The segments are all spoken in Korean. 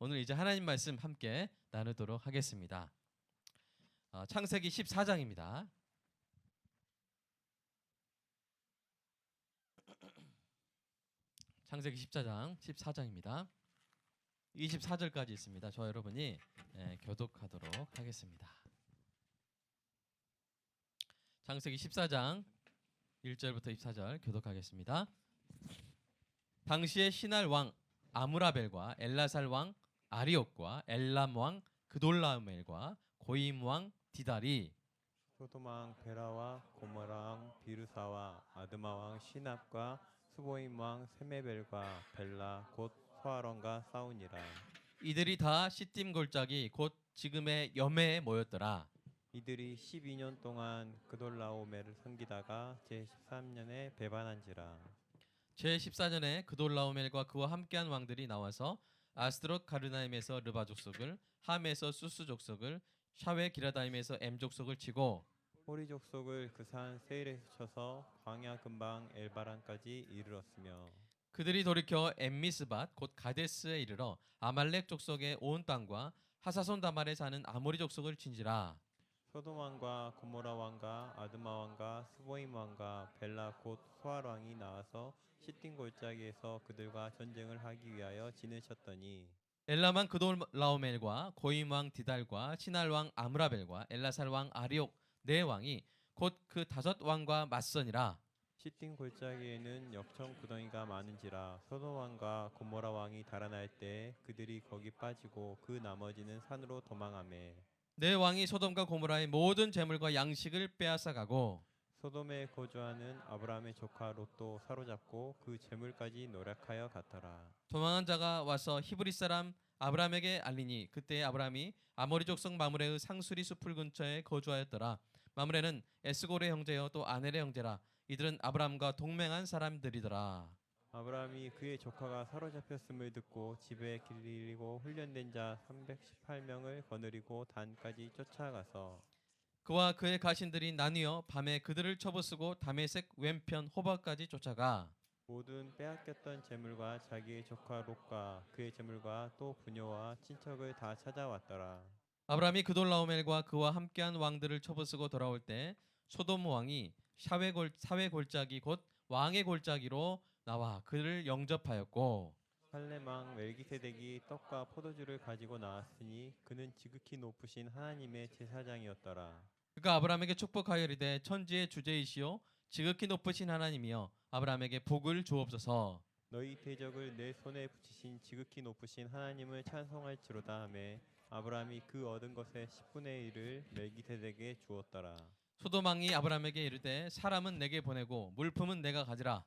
오늘 이제 하나님 말씀 함께 나누도록 하겠습니다. 창세기 14장입니다. 창세기 14장입니다. 24절까지 있습니다. 저 여러분이 교독하도록 하겠습니다. 창세기 14장 1절부터 24절 교독하겠습니다. 당시에 신할 왕 아므라벨과 엘라살 왕 아리옥과 엘람 왕 그돌라오멜과 고임 왕 디달이 소돔 왕 베라와 고모라 왕 비르사와 아드마 왕 시납과 수보임 왕 세메벨과 벨라 곧 소아론과 싸우니라. 이들이 다 시딤 골짜기 곧 지금의 여매에 모였더라. 이들이 12년 동안 그돌라오멜을 섬기다가 제13년에 배반한지라. 제14년에 그돌라오멜과 그와 함께한 왕들이 나와서 아스드롯 가르나임에서 르바 족속을, 함에서 수스 족속을, 샤웨 기라다임에서 엠 족속을 치고 호리 족속을 그 산 세일에서 쳐서 광야 근방 엘바란까지 이르렀으며 그들이 돌이켜 엠미스밭 곧 가데스에 이르러 아말렉 족속의 온 땅과 하사손 다말에 사는 아모리 족속을 친지라. 소돔 왕과 고모라 왕과 아드마 왕과 스보임 왕과 벨라 곧 소알 왕이 나와서 시딤 골짜기에서 그들과 전쟁을 하기 위하여 지내셨더니 엘람 왕 그돌라오멜과 고임 왕 디달과 신할 왕 아므라벨과 엘라살 왕 아리옥 네 왕이 곧 그 다섯 왕과 맞서니라. 시딤 골짜기에는 역청 구덩이가 많은지라 소돔 왕과 고모라 왕이 달아날 때 그들이 거기 빠지고 그 나머지는 산으로 도망하매 네 왕이 소돔과 고모라의 모든 재물과 양식을 빼앗아가고 소돔에 거주하는 아브라함의 조카 롯도 사로잡고 그 재물까지 노력하여 갔더라. 도망한 자가 와서 히브리 사람 아브라함에게 알리니 그때 아브라함이 아모리 족속 마므레의 상수리 숲을 근처에 거주하였더라. 마므레는 에스골의 형제여 또 아넬의 형제라. 이들은 아브라함과 동맹한 사람들이더라. 아브라함이 그의 조카가 사로잡혔음을 듣고 집에 길리고 훈련된 자 318명을 거느리고 단까지 쫓아가서 그와 그의 가신들이 나뉘어 밤에 그들을 쳐부수고 다메섹 왼편 호박까지 쫓아가 모든 빼앗겼던 재물과 자기의 조카 롯과 그의 재물과 또 부녀와 친척을 다 찾아왔더라. 아브라함이 그돌라오멜과 그와 함께한 왕들을 쳐부수고 돌아올 때 소돔 왕이 사회 골짜기 곧 왕의 골짜기로 나와 그를 영접하였고 살렘 왕 멜기세덱이 떡과 포도주를 가지고 나왔으니 그는 지극히 높으신 하나님의 제사장이었더라. 그가 아브라함에게 축복하여 이르되 천지의 주제이시오 지극히 높으신 하나님이여 아브라함에게 복을 주옵소서. 너희 대적을 내 손에 붙이신 지극히 높으신 하나님을 찬송할지로다 하매 아브라함이 그 얻은 것의 10분의 1을 멜기세덱에게 주었더라. 소돔 왕이 아브라함에게 이르되 사람은 내게 보내고 물품은 내가 가지라.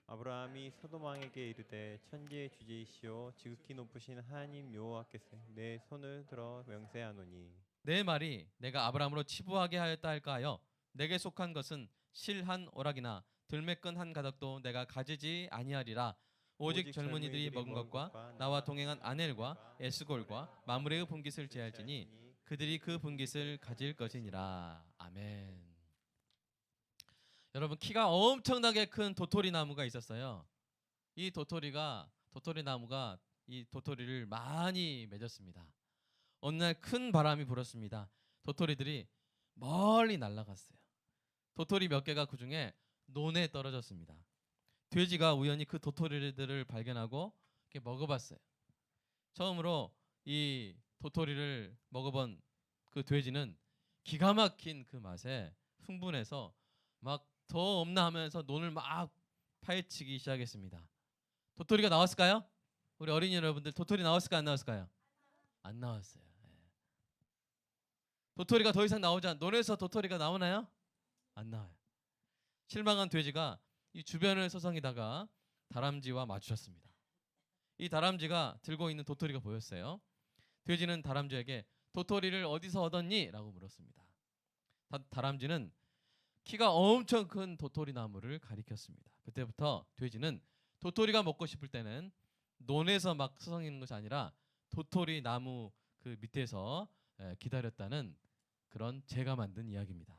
아브라함이 소돔 왕에게 이르되 천지의 주제이시오 지극히 높으신 하나님 여호와께서 내 손을 들어 명세하노니 내 말이 내가 아브라함으로 치부하게 하였다 할까 하여 내게 속한 것은 실 한 오락이나 들매끈 한 가닥도 내가 가지지 아니하리라. 오직 젊은이들이 먹은 것과 나와 동행한 아넬과 에스골과 마므레의 분깃을 제할지니 그들이 그 분깃을 가질 것이니라. 아멘. 여러분 키가 엄청나게 큰 도토리 나무가 있었어요. 이 도토리 나무가 이 도토리를 많이 맺었습니다. 어느 날 큰 바람이 불었습니다. 도토리들이 멀리 날아갔어요. 도토리 몇 개가 그 중에 논에 떨어졌습니다. 돼지가 우연히 그 도토리들을 발견하고 이렇게 먹어봤어요. 처음으로 이 도토리를 먹어본 그 돼지는 기가 막힌 그 맛에 흥분해서 막 더 없나 하면서 논을 막 파헤치기 시작했습니다. 도토리가 나왔을까요? 우리 어린이 여러분들 도토리 나왔을까요? 안 나왔을까요? 안 나왔어요. 도토리가 더 이상 나오지 논에서 도토리가 나오나요? 안 나와요. 실망한 돼지가 이 주변을 서성이다가 다람쥐와 마주쳤습니다. 이 다람쥐가 들고 있는 도토리가 보였어요. 돼지는 다람쥐에게 도토리를 어디서 얻었니? 라고 물었습니다. 다람쥐는 키가 엄청 큰 도토리 나무를 가리켰습니다. 그때부터 돼지는 도토리가 먹고 싶을 때는 논에서 막 서성이는 것이 아니라 도토리 나무 그 밑에서 기다렸다는 그런 제가 만든 이야기입니다.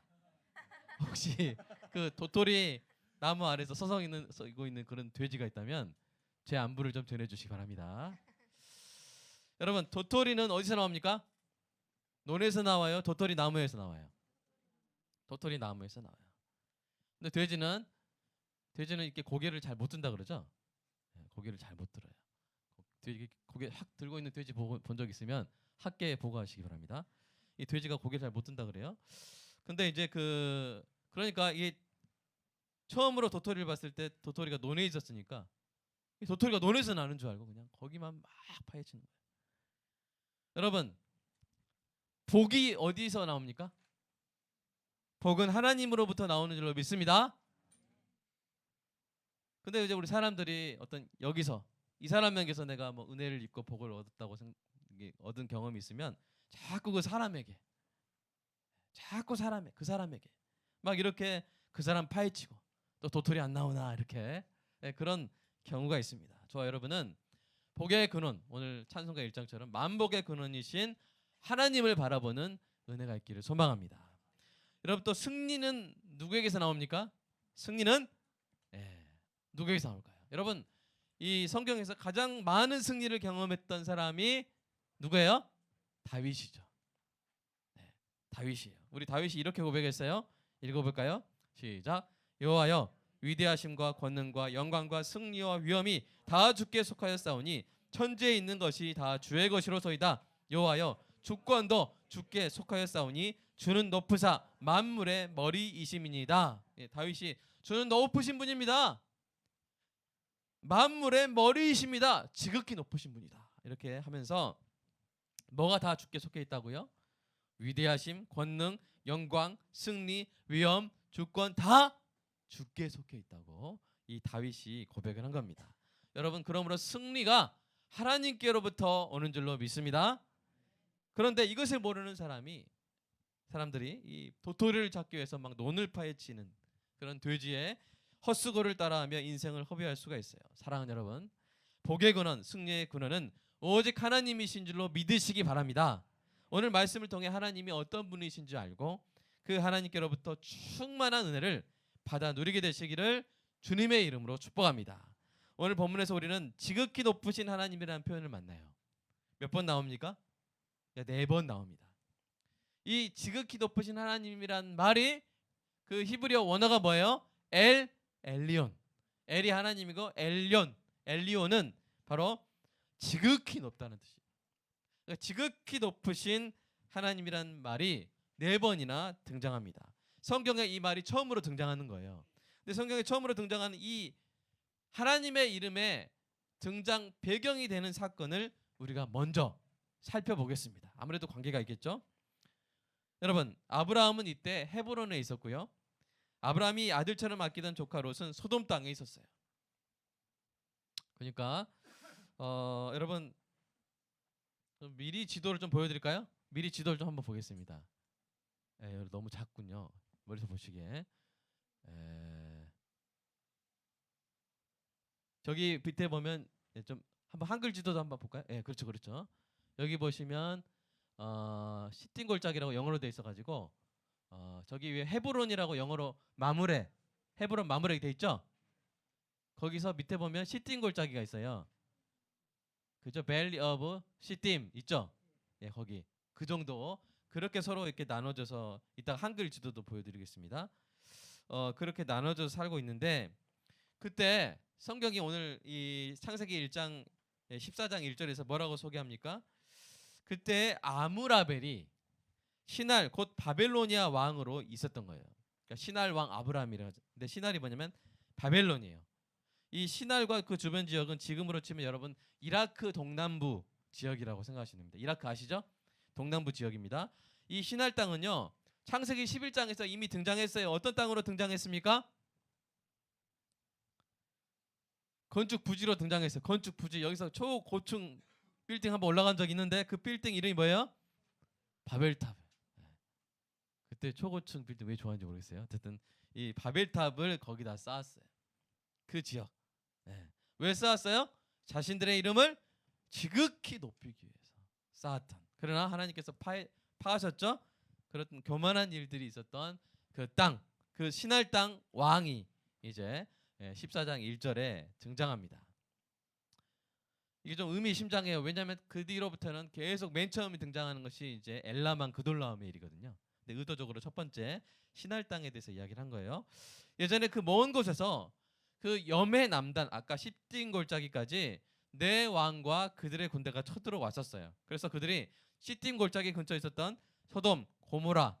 혹시 그 도토리 나무 아래서 서성이고 있는 그런 돼지가 있다면 제 안부를 좀 전해주시기 바랍니다. 여러분 도토리는 어디서 나옵니까? 논에서 나와요? 도토리 나무에서 나와요? 도토리 나무에서 나와요. 근데 돼지는 이렇게 고개를 잘 못 든다 그러죠? 네, 고개를 잘 못 들어요. 돼지 고개 확 들고 있는 돼지 본 적 있으면 학계에 보고하시기 바랍니다. 이 돼지가 고개를 잘 못 든다 그래요. 근데 이제 그러니까 이게 처음으로 도토리를 봤을 때 도토리가 논에 있었으니까 이 도토리가 논에서 나는 줄 알고 그냥 거기만 막 파헤치는 거예요. 여러분 복이 어디서 나옵니까? 복은 하나님으로부터 나오는 줄로 믿습니다. 근데 이제 우리 사람들이 어떤 여기서 이 사람에게서 내가 뭐 은혜를 입고 복을 얻었다고 얻은 경험이 있으면 자꾸 그 사람에게 막 이렇게 그 사람 파헤치고 또 도토리 안 나오나 이렇게 그런 경우가 있습니다. 저와 여러분은 복의 근원, 오늘 찬송가 1장처럼 만복의 근원이신 하나님을 바라보는 은혜가 있기를 소망합니다. 여러분 또 승리는 누구에게서 나옵니까? 승리는 누구에게서 나올까요? 여러분 이 성경에서 가장 많은 승리를 경험했던 사람이 누구예요? 다윗이죠. 다윗이에요. 우리 다윗이 이렇게 고백했어요. 읽어볼까요? 시작. 여호와여 위대하심과 권능과 영광과 승리와 위엄이 다 주께 속하였사오니 천지에 있는 것이 다 주의 것이로소이다. 여호와여 주권도 주께 속하였사오니 주는 높으사 만물의 머리이심이니이다. 다윗이 주는 높으신 분입니다. 만물의 머리이십니다. 지극히 높으신 분이다. 이렇게 하면서 뭐가 다 주께 속해 있다고요? 위대하심, 권능, 영광, 승리, 위엄, 주권 다 주께 속해 있다고 이 다윗이 고백을 한 겁니다. 여러분 그러므로 승리가 하나님께로부터 오는 줄로 믿습니다. 그런데 이것을 모르는 사람들이 이 도토리를 잡기 위해서 막 논을 파헤치는 그런 돼지의 헛수고를 따라하며 인생을 허비할 수가 있어요. 사랑하는 여러분, 복의 근원, 승리의 근원은 오직 하나님이신 줄로 믿으시기 바랍니다. 오늘 말씀을 통해 하나님이 어떤 분이신 줄 알고 그 하나님께로부터 충만한 은혜를 받아 누리게 되시기를 주님의 이름으로 축복합니다. 오늘 본문에서 우리는 지극히 높으신 하나님이라는 표현을 만나요. 몇 번 나옵니까? 4번 나옵니다. 이 지극히 높으신 하나님이란 말이 그 히브리어 원어가 뭐예요? 엘리온. 엘이 하나님이고 엘리온은 바로 지극히 높다는 뜻이에요. 그러니까 지극히 높으신 하나님이란 말이 4번이나 등장합니다. 성경에 이 말이 처음으로 등장하는 거예요. 근데 성경에 처음으로 등장하는 이 하나님의 이름의 등장 배경이 되는 사건을 우리가 먼저 살펴보겠습니다. 아무래도 관계가 있겠죠? 여러분, 아브라함은 이때 헤브론에 있었고요. 아브라함이 아들처럼 아끼던 조카 롯은 소돔 땅에 있었어요. 그러니까 여러분 미리 지도를 좀 보여드릴까요? 미리 지도를 좀 한번 보겠습니다. 너무 작군요. 멀리서 보시기에. 저기 밑에 보면 좀 한번 한글 지도도 한번 볼까요? 그렇죠. 여기 보시면 시팅 골짜기라고 영어로 돼 있어가지고 저기 위에 헤브론이라고 영어로 헤브론 마무레 돼 있죠? 거기서 밑에 보면 시팅 골짜기가 있어요. 그죠? 밸리 오브 시팀 있죠? 거기 그 정도 그렇게 서로 이렇게 나눠져서 이따 한글 지도도 보여드리겠습니다. 그렇게 나눠져서 살고 있는데 그때 성경이 오늘 이 창세기 1장 14장 1절에서 뭐라고 소개합니까? 그때 아므라벨이 신할 곧 바벨로니아 왕으로 있었던 거예요. 그러니까 신할 왕 아브라함이라 하죠. 근데 신할이 뭐냐면 바벨론이에요. 이 신할과 그 주변 지역은 지금으로 치면 여러분 이라크 동남부 지역이라고 생각하시면 됩니다. 이라크 아시죠? 동남부 지역입니다. 이 신할 땅은요. 창세기 11장에서 이미 등장했어요. 어떤 땅으로 등장했습니까? 건축 부지로 등장했어요. 건축 부지. 여기서 초고층 빌딩 한번 올라간 적 있는데 그 빌딩 이름이 뭐예요? 바벨탑. 그때 초고층 빌딩 왜 좋아하는지 모르겠어요. 어쨌든 이 바벨탑을 거기다 쌓았어요. 그 지역. 왜 쌓았어요? 자신들의 이름을 지극히 높이기 위해서 쌓았던. 그러나 하나님께서 파하셨죠. 그런 교만한 일들이 있었던 그 땅, 그 신할 땅 왕이 이제 14장 1절에 등장합니다. 이게 좀 의미심장해요. 왜냐하면 그 뒤로부터는 계속 맨 처음에 등장하는 것이 이제 엘라만 그돌라오멜이거든요. 근데 의도적으로 첫 번째 신할 땅에 대해서 이야기를 한 거예요. 예전에 그 먼 곳에서 그 염해 남단 아까 십딘 골짜기까지 네 왕과 그들의 군대가 쳐들어왔었어요. 그래서 그들이 시딤 골짜기 근처에 있었던 소돔, 고모라,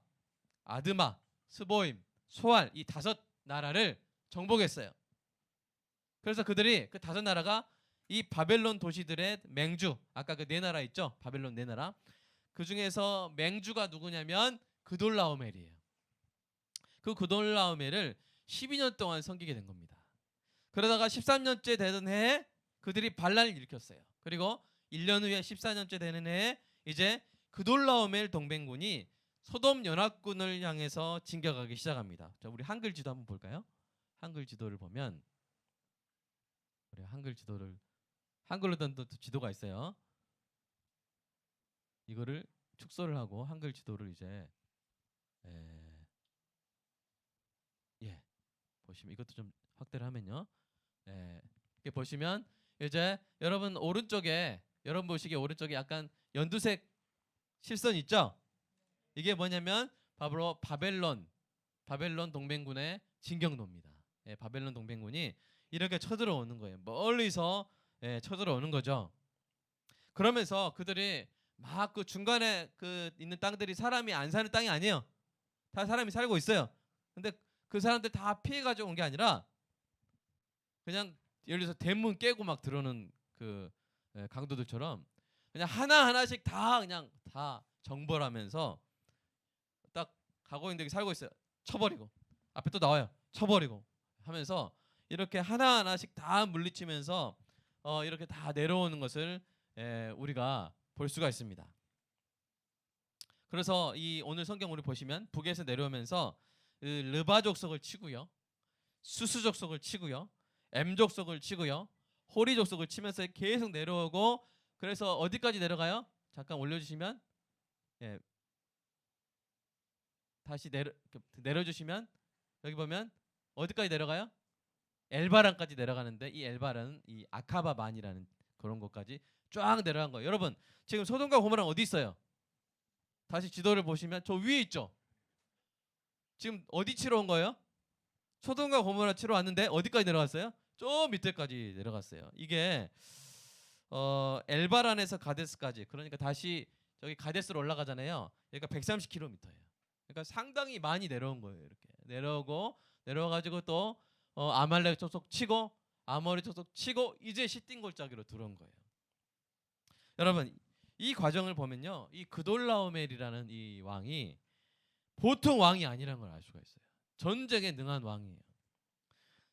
아드마, 스보임, 소알 이 5나라를 정복했어요. 그래서 그들이 그 5나라가 이 바벨론 도시들의 맹주 아까 그 4나라 있죠? 바벨론 4나라 그 중에서 맹주가 누구냐면 그돌라오멜이에요. 그 그돌라오멜을 12년 동안 섬기게 된 겁니다. 그러다가 13년째 되던 해에 그들이 반란을 일으켰어요. 그리고 1년 후에 14년째 되는 해에 이제 그돌라오멜 동맹군이 소돔 연합군을 향해서 진격하기 시작합니다. 자, 우리 한글 지도 한번 볼까요? 한글 지도를 보면 우리 한글 지도를 한글로 된 또 지도가 있어요. 이거를 축소를 하고 한글 지도를 이제 보시면 이것도 좀 확대를 하면요. 이렇게 보시면 이제 여러분 오른쪽에 여러분 보시기에 오른쪽에 약간 연두색 실선 있죠? 이게 뭐냐면 바로 바벨론 동맹군의 진격로입니다. 바벨론 동맹군이 이렇게 쳐들어오는 거예요. 멀리서 쳐들어오는 거죠. 그러면서 그들이 막 그 중간에 그 있는 땅들이 사람이 안 사는 땅이 아니에요. 다 사람이 살고 있어요. 근데 그 사람들 다 피해가지고 온 게 아니라 그냥 예를 들어서 대문 깨고 막 들어오는 그 강도들처럼 그냥 하나하나씩 다 그냥 다 정벌하면서 딱 가고 있는데 살고 있어요. 쳐버리고 앞에 또 나와요. 쳐버리고 하면서 이렇게 하나하나씩 다 물리치면서 이렇게 다 내려오는 것을 우리가 볼 수가 있습니다. 그래서 이 오늘 성경 우리 보시면 북에서 내려오면서 르바 족속을 치고요, 수수 족속을 치고요, 엠 족속을 치고요, 호리 족속을 치면서 계속 내려오고 그래서 어디까지 내려가요? 잠깐 올려주시면 다시 내려주시면 여기 보면 어디까지 내려가요? 엘바란까지 내려가는데 이 엘바란은 이 아카바만이라는 그런 곳까지 쫙 내려간 거예요. 여러분 지금 소돔과 고모라는 어디 있어요? 다시 지도를 보시면 저 위에 있죠. 지금 어디 치러 온 거예요? 소돔과 고모라 치러 왔는데 어디까지 내려갔어요? 저 밑에까지 내려갔어요. 이게 엘바란에서 가데스까지 그러니까 다시 저기 가데스로 올라가잖아요. 그러니까 130km예요. 그러니까 상당히 많이 내려온 거예요. 이렇게 내려오고 내려와가지고 또 아말렉 족속 치고 아모리 족속 치고 이제 시딤 골짜기로 들어온 거예요. 여러분 이 과정을 보면요, 이 그돌라오멜이라는 이 왕이 보통 왕이 아니라는 걸 알 수가 있어요. 전쟁에 능한 왕이에요.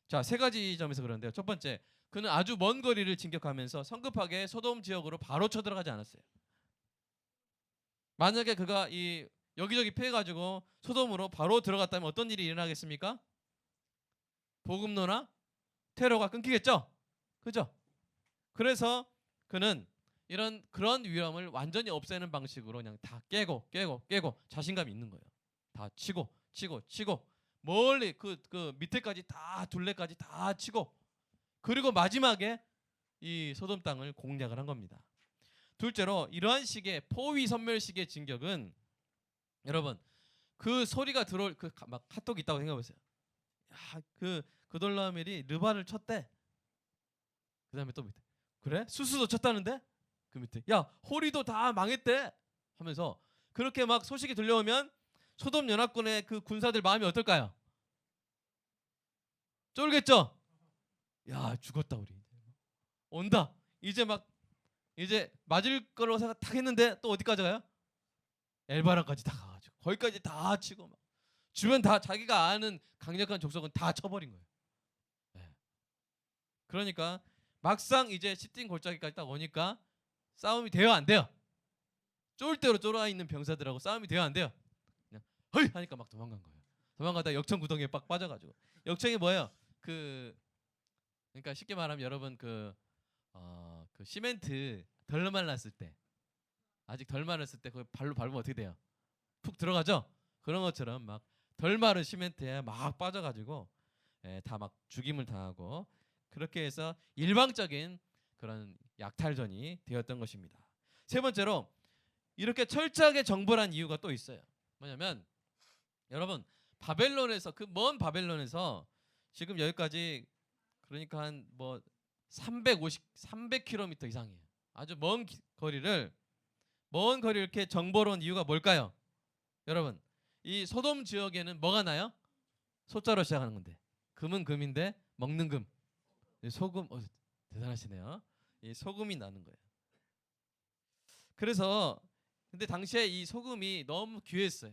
자, 3가지 점에서 그런데요. 첫 번째, 그는 아주 먼 거리를 진격하면서 성급하게 소돔 지역으로 바로 쳐들어가지 않았어요. 만약에 그가 이 여기저기 피해가지고 소돔으로 바로 들어갔다면 어떤 일이 일어나겠습니까? 보급로나 테러가 끊기겠죠. 그죠? 그래서 그는 그런 위험을 완전히 없애는 방식으로 그냥 다 깨고 자신감이 있는 거예요. 다 치고 멀리 그 밑에까지 다 둘레까지 다 치고 그리고 마지막에 이 소돔 땅을 공략을 한 겁니다. 둘째로 이러한 식의 포위 선멸식의 진격은 여러분 그 소리가 들어올 그 막 카톡이 있다고 생각해 보세요. 야, 그돌라오멜이 르바를 쳤대. 그다음에 또 밑에 그래? 수수도 쳤다는데? 그 밑에 야 호리도 다 망했대 하면서 그렇게 막 소식이 들려오면 소돔 연합군의 그 군사들 마음이 어떨까요? 쫄겠죠? 야 죽었다 우리 온다 이제 맞을 거라고 생각 딱 했는데 또 어디까지 가요? 엘바란까지 다 가가지고 거기까지 다 치고 막 주변 다 자기가 아는 강력한 족속은 다 쳐버린 거예요. 네. 그러니까 막상 이제 시딤 골짜기까지 딱 오니까 싸움이 돼요 안 돼요? 쫄 대로 쫄아 있는 병사들하고 싸움이 돼요 안 돼요? 그냥 헐 하니까 막 도망간 거예요. 도망가다 역청 구덩이에 빡 빠져가지고 역청이 뭐예요? 그러니까 쉽게 말하면 여러분 그 시멘트 덜 말랐을 때 아직 덜 말랐을 때 그 발로 밟으면 어떻게 돼요? 푹 들어가죠? 그런 것처럼 막 덜 마른 시멘트에 막 빠져가지고 다 막 죽임을 당하고 그렇게 해서 일방적인 그런 약탈전이 되었던 것입니다. 세 번째로 이렇게 철저하게 정벌한 이유가 또 있어요. 뭐냐면 여러분 바벨론에서 그 먼 바벨론에서 지금 여기까지 그러니까 한 뭐 300km 이상이에요. 아주 먼 거리를 이렇게 정벌한 이유가 뭘까요? 여러분 이 소돔 지역에는 뭐가 나요? 소자로 시작하는 건데 금은 금인데 먹는 금 소금 대단하시네요. 이 소금이 나는 거예요. 그래서 근데 당시에 이 소금이 너무 귀했어요.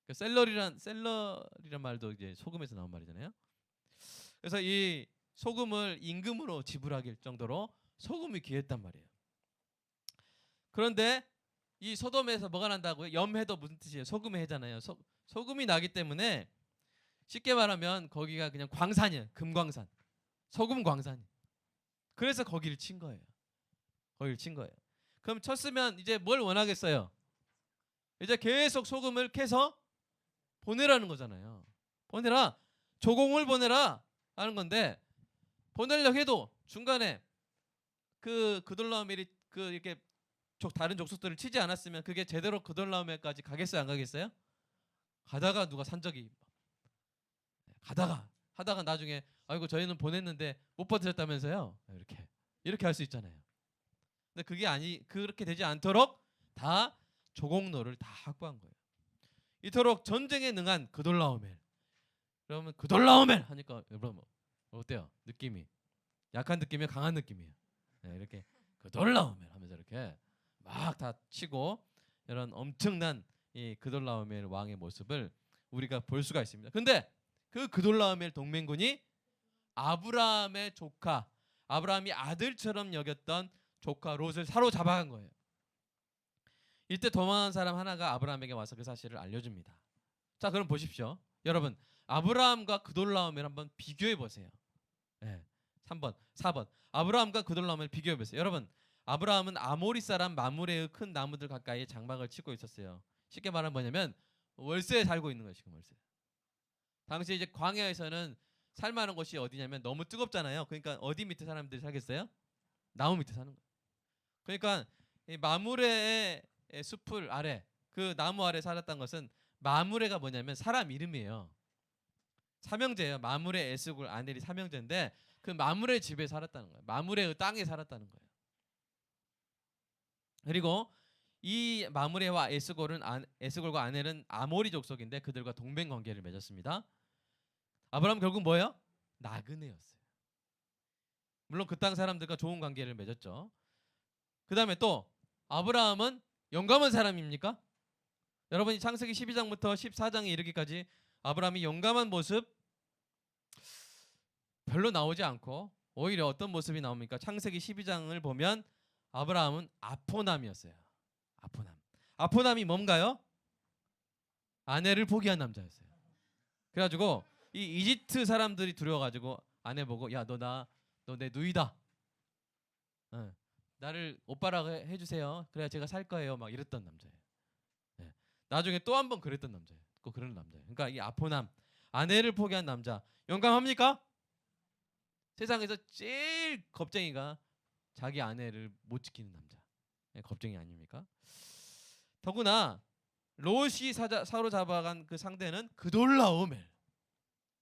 그 셀러리란 말도 이제 소금에서 나온 말이잖아요. 그래서 이 소금을 임금으로 지불하길 정도로 소금이 귀했단 말이에요. 그런데 이 소돔에서 뭐가 난다고요? 염해도 무슨 뜻이에요? 소금의 해잖아요. 소금이 나기 때문에 쉽게 말하면 거기가 그냥 광산이에요. 금광산, 소금 광산이. 그래서 거기를 친 거예요. 그럼 쳤으면 이제 뭘 원하겠어요? 이제 계속 소금을 캐서 보내라는 거잖아요. 보내라, 조공을 보내라 하는 건데 보내려고 해도 중간에 그돌라오멜이 이렇게 다른 족속들을 치지 않았으면 그게 제대로 그돌라오멜까지 가겠어요, 안 가겠어요? 가다가 누가 산적이 하다가 나중에 아이고 저희는 보냈는데 못 버텼다면서요. 이렇게 할 수 있잖아요. 근데 그렇게 되지 않도록 다 조공로를 다 확보한 거예요. 이토록 전쟁에 능한 그돌라오멜. 그러면 그돌라오멜 하니까 여러분 어때요? 느낌이 약한 느낌이에요, 강한 느낌이에요. 네, 이렇게 그돌라오멜 하면서 이렇게 막 다 치고 이런 엄청난 이 그돌라오멜 왕의 모습을 우리가 볼 수가 있습니다. 근데 그돌라오멜 동맹군이 아브라함의 조카, 아브라함이 아들처럼 여겼던 조카 롯을 사로잡아간 거예요. 이때 도망한 사람 하나가 아브라함에게 와서 그 사실을 알려줍니다. 자, 그럼 보십시오. 여러분, 아브라함과 그돌라오멜 한번 비교해 보세요. 네, 3번, 4번. 아브라함과 그돌라오멜 비교해 보세요. 여러분, 아브라함은 아모리 사람 마므레의 큰 나무들 가까이에 장막을 치고 있었어요. 쉽게 말하면 뭐냐면 월세에 살고 있는 거예요. 지금 월세. 당시 이제 광야에서는 살만한 곳이 어디냐면 너무 뜨겁잖아요. 그러니까 어디 밑에 사람들이 살겠어요? 나무 밑에 사는 거예요. 그러니까 이 마므레의 숲을 아래, 그 나무 아래 살았던 것은, 마므레가 뭐냐면 사람 이름이에요. 삼형제예요. 마므레, 에스골, 아넬이 삼형제인데 그 마므레 집에 살았다는 거예요. 마므레의 땅에 살았다는 거예요. 그리고 이 마므레와 에스골과 아넬은 아모리 족속인데 그들과 동맹 관계를 맺었습니다. 아브라함 결국 뭐예요? 나그네였어요. 물론 그 땅 사람들과 좋은 관계를 맺었죠. 그 다음에 또 아브라함은 용감한 사람입니까? 여러분이 창세기 12장부터 14장에 이르기까지 아브라함이 용감한 모습 별로 나오지 않고 오히려 어떤 모습이 나옵니까? 창세기 12장을 보면 아브라함은 아포남이었어요. 아포남이 뭔가요? 아내를 포기한 남자였어요. 그래가지고 이 이집트 사람들이 두려워가지고 아내 보고 야 너 내 누이다. 나를 오빠라고 해주세요. 그래야 제가 살 거예요. 막 이랬던 남자예요. 네. 나중에 또 한 번 그랬던 남자예요. 또 그런 남자예요. 그러니까 이 아포남, 아내를 포기한 남자, 용감합니까? 세상에서 제일 겁쟁이가 자기 아내를 못 지키는 남자. 네, 겁쟁이 아닙니까? 더구나 롯이 사로잡아간 그 상대는 그돌라오멜.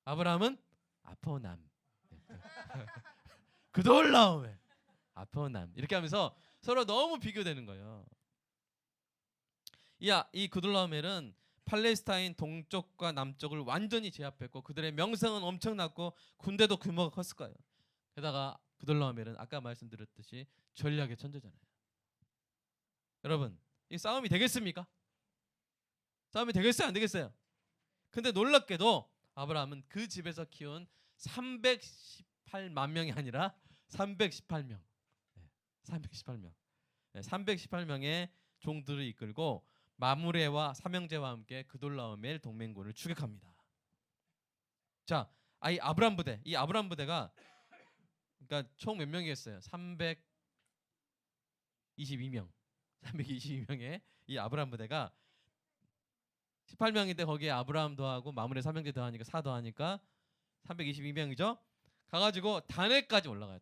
아브라함은 아포남. 그돌라오멜. 아포남. 이렇게 하면서 서로 너무 비교되는 거예요. 이 그돌라오멜은 팔레스타인 동쪽과 남쪽을 완전히 제압했고 그들의 명성은 엄청났고 군대도 규모가 컸을 거예요. 게다가 그돌라오멜은 아까 말씀드렸듯이 전략의 천재잖아요. 여러분, 이 싸움이 되겠습니까? 싸움이 되겠어요, 안 되겠어요? 근데 놀랍게도 아브라함은 그 집에서 키운 318만 명이 아니라 318명. 318명. 318명의 종들을 이끌고 마므레와 삼형제와 함께 그돌라오멜 동맹군을 추격합니다. 자, 이 아브람 부대가 그러니까 총 몇 명이겠어요? 322명의 이 아브람 부대가 18명인데 거기에 아브라함 더하고 마므레 삼형제 더하니까 4 더하니까 322명이죠. 가가지고 단에까지 올라가요.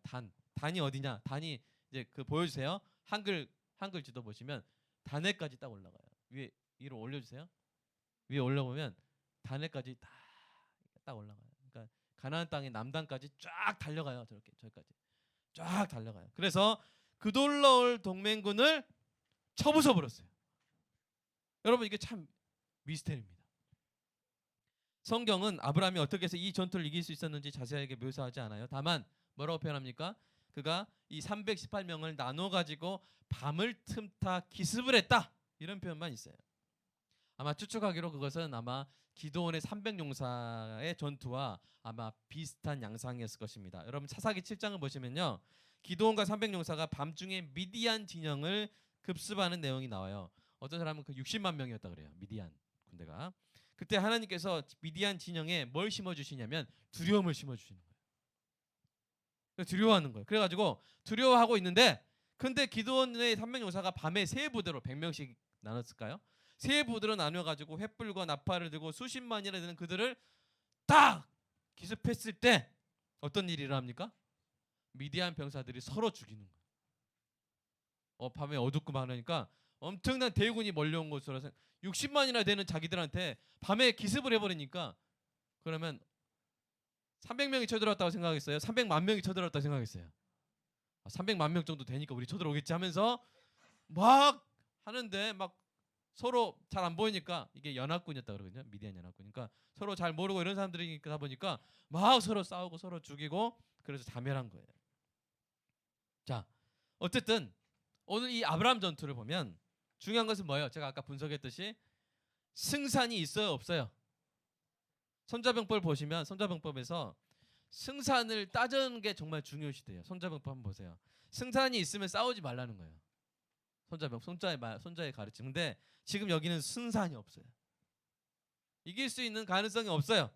단이 어디냐? 단이 이제 그 보여주세요. 한글 지도 보시면 단해까지 딱 올라가요. 위로 올려주세요. 위에 올려보면 단해까지 딱 올라가요. 그러니까 가나안 땅의 남단까지 쫙 달려가요. 저기까지 쫙 달려가요. 그래서 그돌라올 동맹군을 쳐부숴 버렸어요. 여러분 이게 참 미스테리입니다. 성경은 아브라함이 어떻게 해서 이 전투를 이길 수 있었는지 자세하게 묘사하지 않아요. 다만 뭐라고 표현합니까? 그가 이 318명을 나눠 가지고 밤을 틈타 기습을 했다. 이런 표현만 있어요. 아마 추측하기로 그것은 아마 기드온의 300용사의 전투와 아마 비슷한 양상이었을 것입니다. 여러분 차사기 7장을 보시면요. 기드온과 300용사가 밤중에 미디안 진영을 급습하는 내용이 나와요. 어떤 사람은 그 60만 명이었다 그래요. 미디안 군대가. 그때 하나님께서 미디안 진영에 뭘 심어주시냐면 두려움을 심어주시는 거예요. 두려워하는 거예요. 그래가지고 두려워하고 있는데 근데 기드온의 300용사가 밤에 세 부대로 100명씩 나눴을까요? 세 부대로 나눠가지고 횃불과 나팔을 들고 수십만이나 되는 그들을 딱 기습했을 때 어떤 일이 일어납니까? 미디안 병사들이 서로 죽이는 거예요. 밤에 어둡고 많으니까 엄청난 대군이 몰려온 것으로 60만이나 되는 자기들한테 밤에 기습을 해버리니까 그러면 300명이 쳐들어왔다고 생각했어요? 300만 명이 쳐들어왔다고 생각했어요? 300만 명 정도 되니까 우리 쳐들어오겠지 하면서 막 하는데 막 서로 잘 안 보이니까 이게 연합군이었다 그러거든요. 미디안 연합군이니까 서로 잘 모르고 이런 사람들이니까 보니까 막 서로 싸우고 서로 죽이고 그래서 자멸한 거예요. 자, 어쨌든 오늘 이 아브라함 전투를 보면 중요한 것은 뭐예요? 제가 아까 분석했듯이 승산이 있어요, 없어요? 손자병법을 보시면 손자병법에서 승산을 따지는 게 정말 중요시돼요. 손자병법 한번 보세요. 승산이 있으면 싸우지 말라는 거예요. 손자의 가르침. 근데 지금 여기는 승산이 없어요. 이길 수 있는 가능성이 없어요.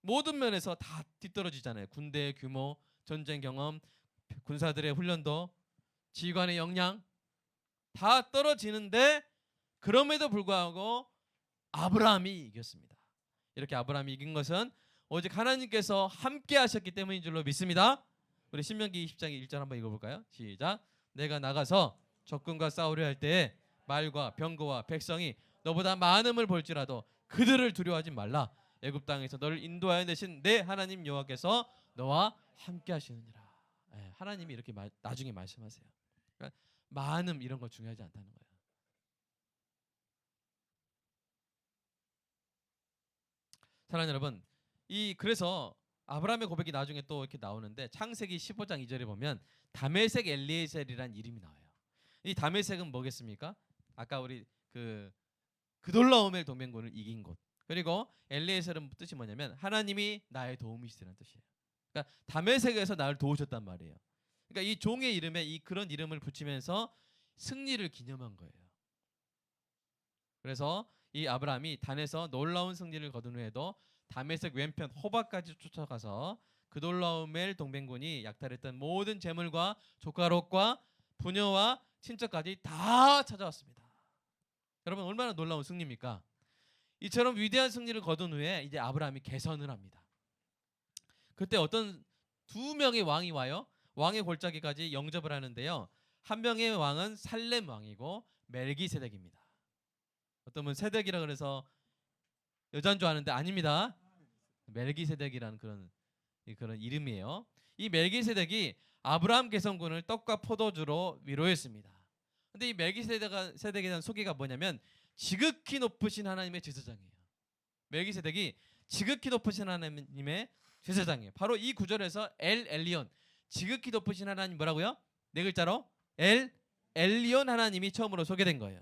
모든 면에서 다 뒤떨어지잖아요. 군대의 규모, 전쟁 경험, 군사들의 훈련도, 지휘관의 역량 다 떨어지는데 그럼에도 불구하고 아브라함이 이겼습니다. 이렇게 아브라함이 이긴 것은 오직 하나님께서 함께 하셨기 때문인 줄로 믿습니다. 우리 신명기 20장 1절 한번 읽어볼까요? 시작. 내가 나가서 적군과 싸우려 할 때에 말과 병거와 백성이 너보다 많음을 볼지라도 그들을 두려워하지 말라. 애굽 땅에서 너를 인도하여 내신 내 하나님 여호와께서 너와 함께 하시느니라. 하나님이 이렇게 나중에 말씀하세요. 그러니까 많음 이런 거 중요하지 않다는 거예요. 사랑하는 여러분, 그래서 아브라함의 고백이 나중에 또 이렇게 나오는데 창세기 15장 2절에 보면 다메섹 엘리에셀이란 이름이 나와요. 이 다메섹은 뭐겠습니까? 아까 우리 그돌라오멜 동맹군을 이긴 곳. 그리고 엘리에셀은 뜻이 뭐냐면 하나님이 나의 도움이시라는 뜻이에요. 그러니까 다메섹에서 나를 도우셨단 말이에요. 그러니까 이 종의 이름에 그런 이름을 붙이면서 승리를 기념한 거예요. 그래서 이 아브라함이 단에서 놀라운 승리를 거둔 후에도 다메섹 왼편 호바까지 쫓아가서 그돌라오멜 동맹군이 약탈했던 모든 재물과 조카롯과 부녀와 친척까지 다 찾아왔습니다. 여러분 얼마나 놀라운 승리입니까? 이처럼 위대한 승리를 거둔 후에 이제 아브라함이 개선을 합니다. 그때 어떤 두 명의 왕이 와요. 왕의 골짜기까지 영접을 하는데요. 한 명의 왕은 살렘 왕이고 멜기세덱입니다. 어떤 분 세덱이라 그래서 여자인 줄 아는데 아닙니다. 멜기세덱이라는 그런 이름이에요. 이 멜기세덱이 아브라함 개성군을 떡과 포도주로 위로했습니다. 근데 이 멜기세덱에 대한 소개가 뭐냐면 지극히 높으신 하나님의 제사장이에요. 멜기세덱이 지극히 높으신 하나님의 제사장이에요. 바로 이 구절에서 엘 엘리온, 지극히 높으신 하나님 뭐라고요? 네 글자로 엘 엘리온 하나님이 처음으로 소개된 거예요.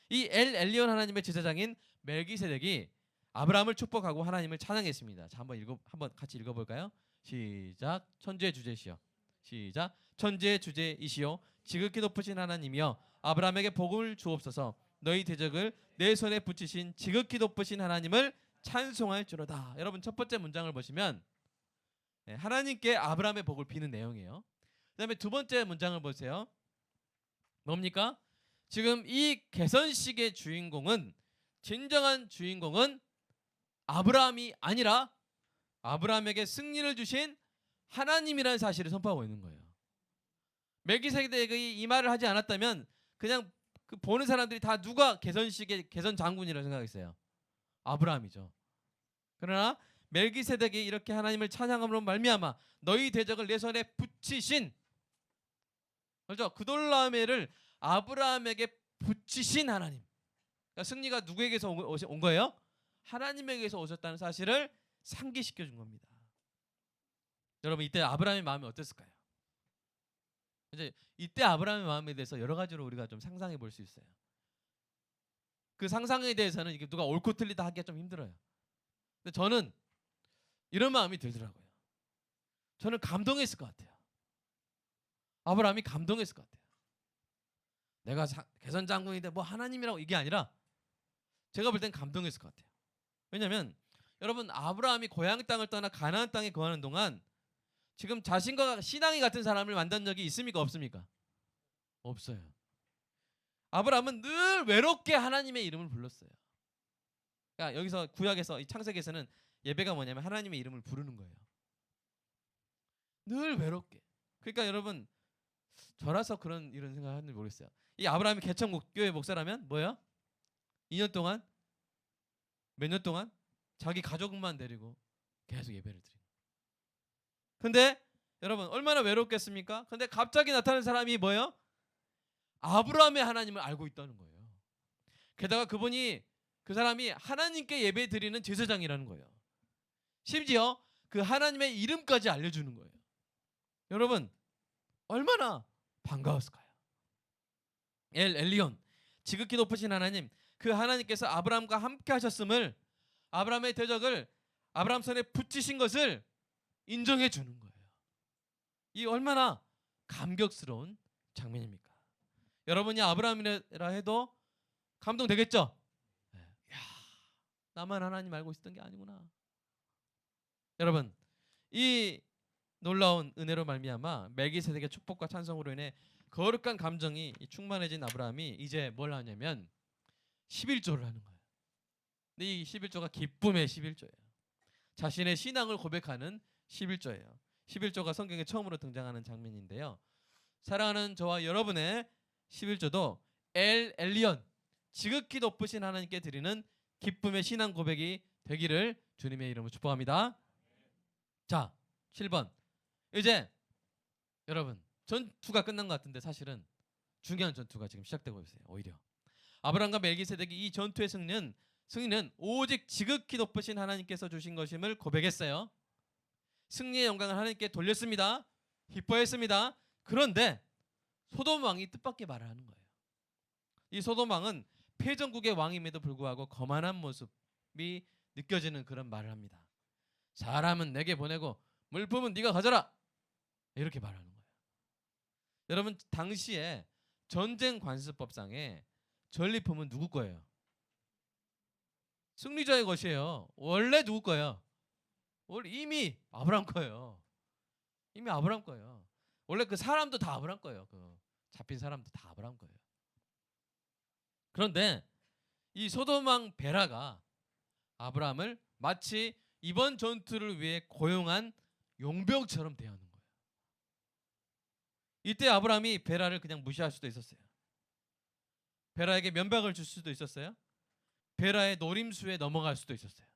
이 엘 엘리온 하나님의 제사장인 멜기세덱이 아브라함을 축복하고 하나님을 찬양했습니다. 자, 한번 같이 읽어볼까요? 시작. 천지의 주제시여. 시작. 천지의 주제이시여 지극히 높으신 하나님이여 아브라함에게 복을 주옵소서. 너희 대적을 내 손에 붙이신 지극히 높으신 하나님을 찬송할지로다. 여러분 첫 번째 문장을 보시면 하나님께 아브라함의 복을 비는 내용이에요. 그다음에 두 번째 문장을 보세요. 뭡니까? 지금 이 개선식의 주인공은 진정한 주인공은 아브라함이 아니라 아브라함에게 승리를 주신 하나님이라는 사실을 선포하고 있는 거예요. 멜기세덱이 이 말을 하지 않았다면 그냥 그 보는 사람들이 다 누가 개선식의 개선 장군이라고 생각했어요? 아브라함이죠. 그러나 멜기세덱이 이렇게 하나님을 찬양함으로 말미암아 너희 대적을 내 손에 붙이신, 그렇죠? 그돌라메를 아브라함에게 붙이신 하나님. 그러니까 승리가 누구에게서 온 거예요? 하나님에게서 오셨다는 사실을 상기시켜 준 겁니다. 여러분 이때 아브라함의 마음이 어땠을까요? 이제 이때 아브라함의 마음에 대해서 여러 가지로 우리가 좀 상상해 볼 수 있어요. 그 상상에 대해서는 이게 누가 옳고 틀리다 하기가 좀 힘들어요. 근데 저는 이런 마음이 들더라고요. 저는 감동했을 것 같아요. 아브라함이 감동했을 것 같아요. 내가 개선 장군인데 뭐 하나님이라고 이게 아니라 제가 볼 땐 감동했을 것 같아요. 왜냐하면 여러분 아브라함이 고향 땅을 떠나 가나안 땅에 거하는 동안 지금 자신과 신앙이 같은 사람을 만난 적이 있습니까? 없습니까? 없어요. 아브라함은 늘 외롭게 하나님의 이름을 불렀어요. 그러니까 여기서 구약에서 이 창세기에서는 예배가 뭐냐면 하나님의 이름을 부르는 거예요. 늘 외롭게. 그러니까 여러분 저라서 이런 생각을 하는지 모르겠어요. 이 아브라함이 개천교회 목사라면 뭐야? 2년 동안 몇 년 동안 자기 가족만 데리고 계속 예배를 드리고. 근데 여러분 얼마나 외롭겠습니까? 근데 갑자기 나타난 사람이 뭐예요? 아브라함의 하나님을 알고 있다는 거예요. 게다가 그 사람이 하나님께 예배 드리는 제사장이라는 거예요. 심지어 그 하나님의 이름까지 알려주는 거예요. 여러분 얼마나 반가웠을까요? 엘리온, 지극히 높으신 하나님, 그 하나님께서 아브라함과 함께 하셨음을, 아브라함의 대적을 아브라함 손에 붙이신 것을 인정해 주는 거예요. 이 얼마나 감격스러운 장면입니까? 여러분이 아브라함이라 해도 감동되겠죠? 야, 나만 하나님 알고 있었던 게 아니구나. 여러분 이 놀라운 은혜로 말미암아 멜기세덱의 축복과 찬송으로 인해 거룩한 감정이 충만해진 아브라함이 이제 뭘 하냐면 11조를 하는 거예요. 근데 이 11조가 기쁨의 11조예요. 자신의 신앙을 고백하는 11조예요. 11조가 성경에 처음으로 등장하는 장면인데요. 사랑하는 저와 여러분의 11조도 엘리온, 지극히 높으신 하나님께 드리는 기쁨의 신앙 고백이 되기를 주님의 이름으로 축복합니다. 자, 7번. 이제 여러분 전투가 끝난 것 같은데 사실은 중요한 전투가 지금 시작되고 있어요. 오히려 아브라함과 멜기세덱이 이 전투의 승리는 오직 지극히 높으신 하나님께서 주신 것임을 고백했어요. 승리의 영광을 하나님께 돌렸습니다. 기뻐했습니다. 그런데 소돔 왕이 뜻밖의 말을 하는 거예요. 이 소돔 왕은 패전국의 왕임에도 불구하고 거만한 모습이 느껴지는 그런 말을 합니다. 사람은 내게 보내고 물품은 네가 가져라, 이렇게 말하는 거예요. 여러분 당시에 전쟁 관습법상에 전리품은 누구 거예요? 승리자의 것이에요. 원래 누구 거예요? 원래 이미 아브라함 거예요. 이미 아브라함 거예요. 원래 그 사람도 다 아브라함 거예요. 그 잡힌 사람도 다 아브라함 거예요. 그런데 이 소돔 왕 베라가 아브라함을 마치 이번 전투를 위해 고용한 용병처럼 대하는 거예요. 이때 아브라함이 베라를 그냥 무시할 수도 있었어요. 베라에게 면박을 줄 수도 있었어요. 베라의 노림수에 넘어갈 수도 있었어요.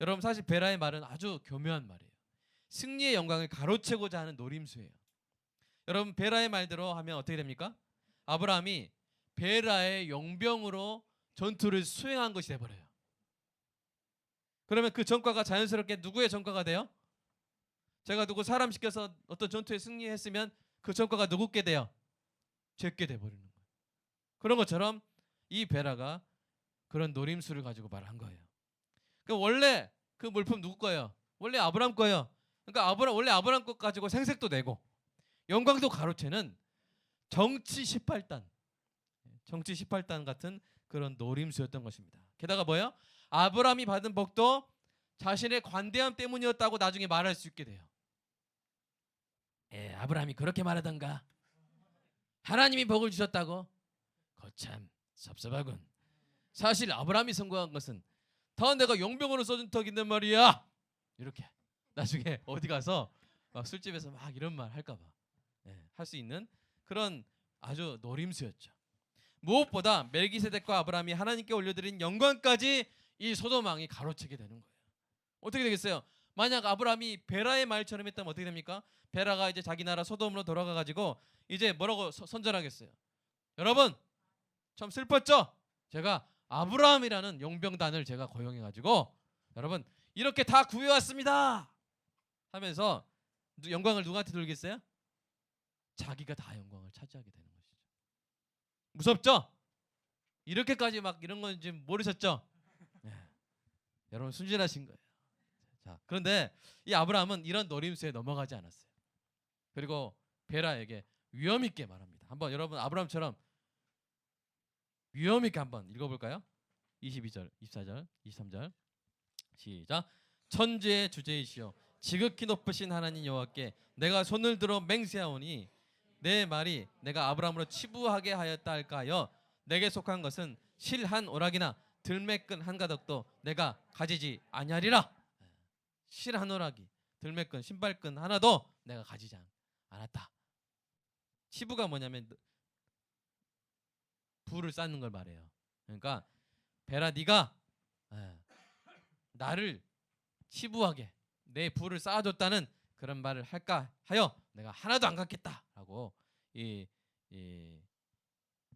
여러분 사실 베라의 말은 아주 교묘한 말이에요. 승리의 영광을 가로채고자 하는 노림수예요. 여러분 베라의 말대로 하면 어떻게 됩니까? 아브라함이 베라의 용병으로 전투를 수행한 것이 돼버려요. 그러면 그 전과가 자연스럽게 누구의 전과가 돼요? 제가 누구 사람 시켜서 어떤 전투에 승리했으면 그 전과가 누구께 돼요? 죄께 돼버리는 거예요. 그런 것처럼 이 베라가 그런 노림수를 가지고 말한 거예요. 그러니까 원래 그 물품 누구 거예요? 원래 아브라함 거예요. 그러니까 원래 아브라함 것 가지고 생색도 내고 영광도 가로채는 정치 18단 같은 그런 노림수였던 것입니다. 게다가 뭐예요? 아브라함이 받은 복도 자신의 관대함 때문이었다고 나중에 말할 수 있게 돼요. 아브라함이 그렇게 말하던가? 하나님이 복을 주셨다고? 거참 섭섭하군. 사실 아브라함이 성공한 것은 다 내가 용병으로 써준 덕인데 말이야. 이렇게 나중에 어디 가서 막 술집에서 막 이런 말 할까 봐. 할 수 있는 그런 아주 노림수였죠. 무엇보다 멜기세덱과 아브라함이 하나님께 올려드린 영광까지 이 소돔 왕이 가로채게 되는 거예요. 어떻게 되겠어요? 만약 아브라함이 베라의 말처럼 했다면 어떻게 됩니까? 베라가 이제 자기 나라 소돔으로 돌아가 가지고 이제 뭐라고 선전하겠어요? 여러분, 참 슬펐죠? 제가 아브라함이라는 용병단을 제가 고용해 가지고 여러분 이렇게 다 구해왔습니다 하면서 영광을 누구한테 돌리겠어요? 자기가 다 영광을 차지하게 되는 것이죠. 무섭죠? 이렇게까지 막 이런 건지 모르셨죠? 네. 여러분 순진하신 거예요. 자, 그런데 이 아브라함은 이런 노림수에 넘어가지 않았어요. 그리고 베라에게 위험 있게 말합니다. 한번 여러분 아브라함처럼 위험 있게 한번 읽어볼까요? 22절, 24절, 23절 시작. 천지의 주제이시여 지극히 높으신 하나님 여호와께 내가 손을 들어 맹세하오니 내 말이 내가 아브라함으로 치부하게 하였다 할까하여 내게 속한 것은 실 한 오락이나 들매끈 한 가닥도 내가 가지지 아니하리라. 실 한 오락이, 들매끈, 신발끈 하나도 내가 가지지 않았다. 치부가 뭐냐면 부를 쌓는 걸 말해요. 그러니까 베라 네가 나를 치부하게 내 부를 쌓아줬다는 그런 말을 할까 하여 내가 하나도 안 갖겠다라고 이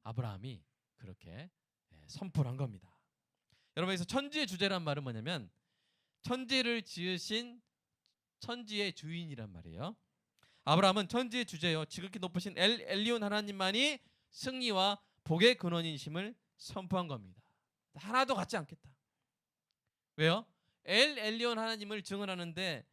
아브라함이 그렇게 선포를 한 겁니다. 여러분, 여기서 천지의 주제란 말은 뭐냐면 천지를 지으신 천지의 주인이란 말이에요. 아브라함은 천지의 주제요 지극히 높으신 엘 엘리온 하나님만이 승리와 복의 근원이심을 선포한 겁니다. 하나도 갖지 않겠다. 왜요? 엘 엘리온 하나님을 증언하는데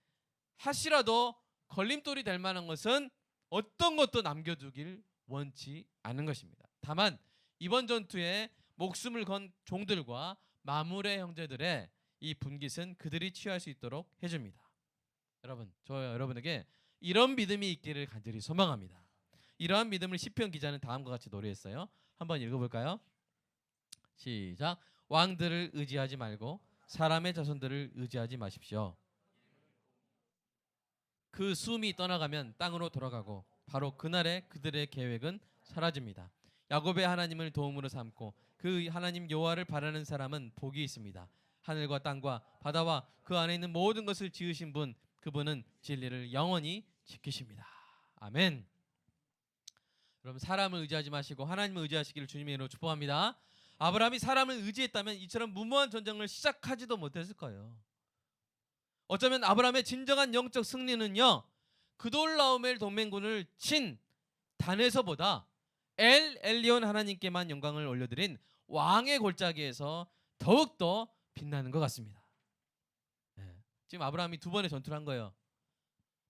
하시라도 걸림돌이 될 만한 것은 어떤 것도 남겨두길 원치 않은 것입니다. 다만 이번 전투에 목숨을 건 종들과 마물의 형제들의 이 분깃은 그들이 취할 수 있도록 해줍니다. 여러분, 저 여러분에게 이런 믿음이 있기를 간절히 소망합니다. 이러한 믿음을 시편 기자는 다음과 같이 노래했어요. 한번 읽어볼까요? 시작. 왕들을 의지하지 말고 사람의 자손들을 의지하지 마십시오. 그 숨이 떠나가면 땅으로 돌아가고 바로 그날에 그들의 계획은 사라집니다. 야곱의 하나님을 도움으로 삼고 그 하나님 여호와를 바라는 사람은 복이 있습니다. 하늘과 땅과 바다와 그 안에 있는 모든 것을 지으신 분, 그분은 진리를 영원히 지키십니다. 아멘. 여러분, 사람을 의지하지 마시고 하나님을 의지하시기를 주님의 이름으로 축복합니다. 아브라함이 사람을 의지했다면 이처럼 무모한 전쟁을 시작하지도 못했을 거예요. 어쩌면 아브라함의 진정한 영적 승리는요, 그돌라오멜 동맹군을 친 단에서보다 엘 엘리온 하나님께만 영광을 올려드린 왕의 골짜기에서 더욱더 빛나는 것 같습니다. 지금 아브라함이 두 번의 전투를 한 거예요.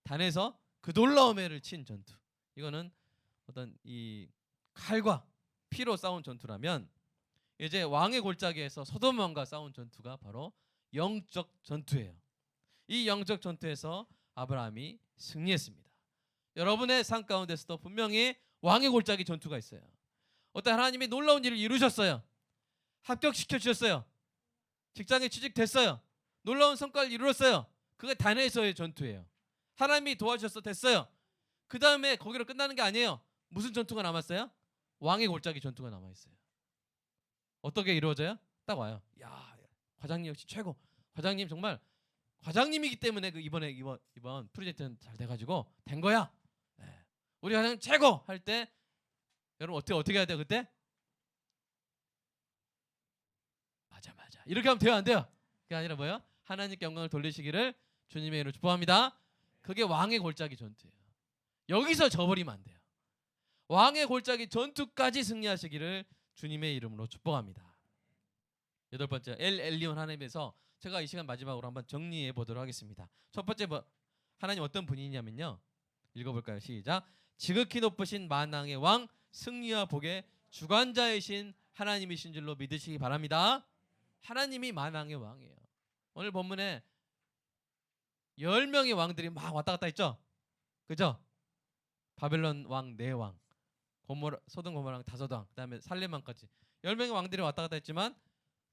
단에서 그돌라오멜을 친 전투. 이거는 어떤 이 칼과 피로 싸운 전투라면 이제 왕의 골짜기에서 소돔 왕과 싸운 전투가 바로 영적 전투예요. 이 영적 전투에서 아브라함이 승리했습니다. 여러분의 삶 가운데서도 분명히 왕의 골짜기 전투가 있어요. 어떤 하나님이 놀라운 일을 이루셨어요. 합격시켜 주셨어요. 직장에 취직됐어요. 놀라운 성과를 이루었어요. 그게 단에서의 전투예요. 하나님이 도와주셔서 됐어요. 그 다음에 거기로 끝나는 게 아니에요. 무슨 전투가 남았어요? 왕의 골짜기 전투가 남아있어요. 어떻게 이루어져요? 딱 와요. 야, 과장님 역시 최고. 과장님 정말 과장님이기 때문에 그 이번 프로젝트는 잘 돼가지고 된 거야. 우리 과장님 최고 할 때 여러분 어떻게 해야 돼요 그때? 맞아 이렇게 하면 돼요 안 돼요? 그게 아니라 뭐예요? 하나님께 영광을 돌리시기를 주님의 이름으로 축복합니다. 그게 왕의 골짜기 전투예요. 여기서 져버리면 안 돼요. 왕의 골짜기 전투까지 승리하시기를 주님의 이름으로 축복합니다. 여덟 번째, 엘 엘리온 하나님에서 제가 이 시간 마지막으로 한번 정리해 보도록 하겠습니다. 첫 번째, 하나님 어떤 분이냐면요, 읽어볼까요? 시작. 지극히 높으신 만왕의 왕, 승리와 복의 주관자이신 하나님이신 줄로 믿으시기 바랍니다. 하나님이 만왕의 왕이에요. 오늘 본문에 10명의 왕들이 막 왔다 갔다 했죠. 그죠? 바벨론 왕 4왕, 소돔 고모라 왕 5왕, 그다음에 살렘 왕까지 10명의 왕들이 왔다 갔다 했지만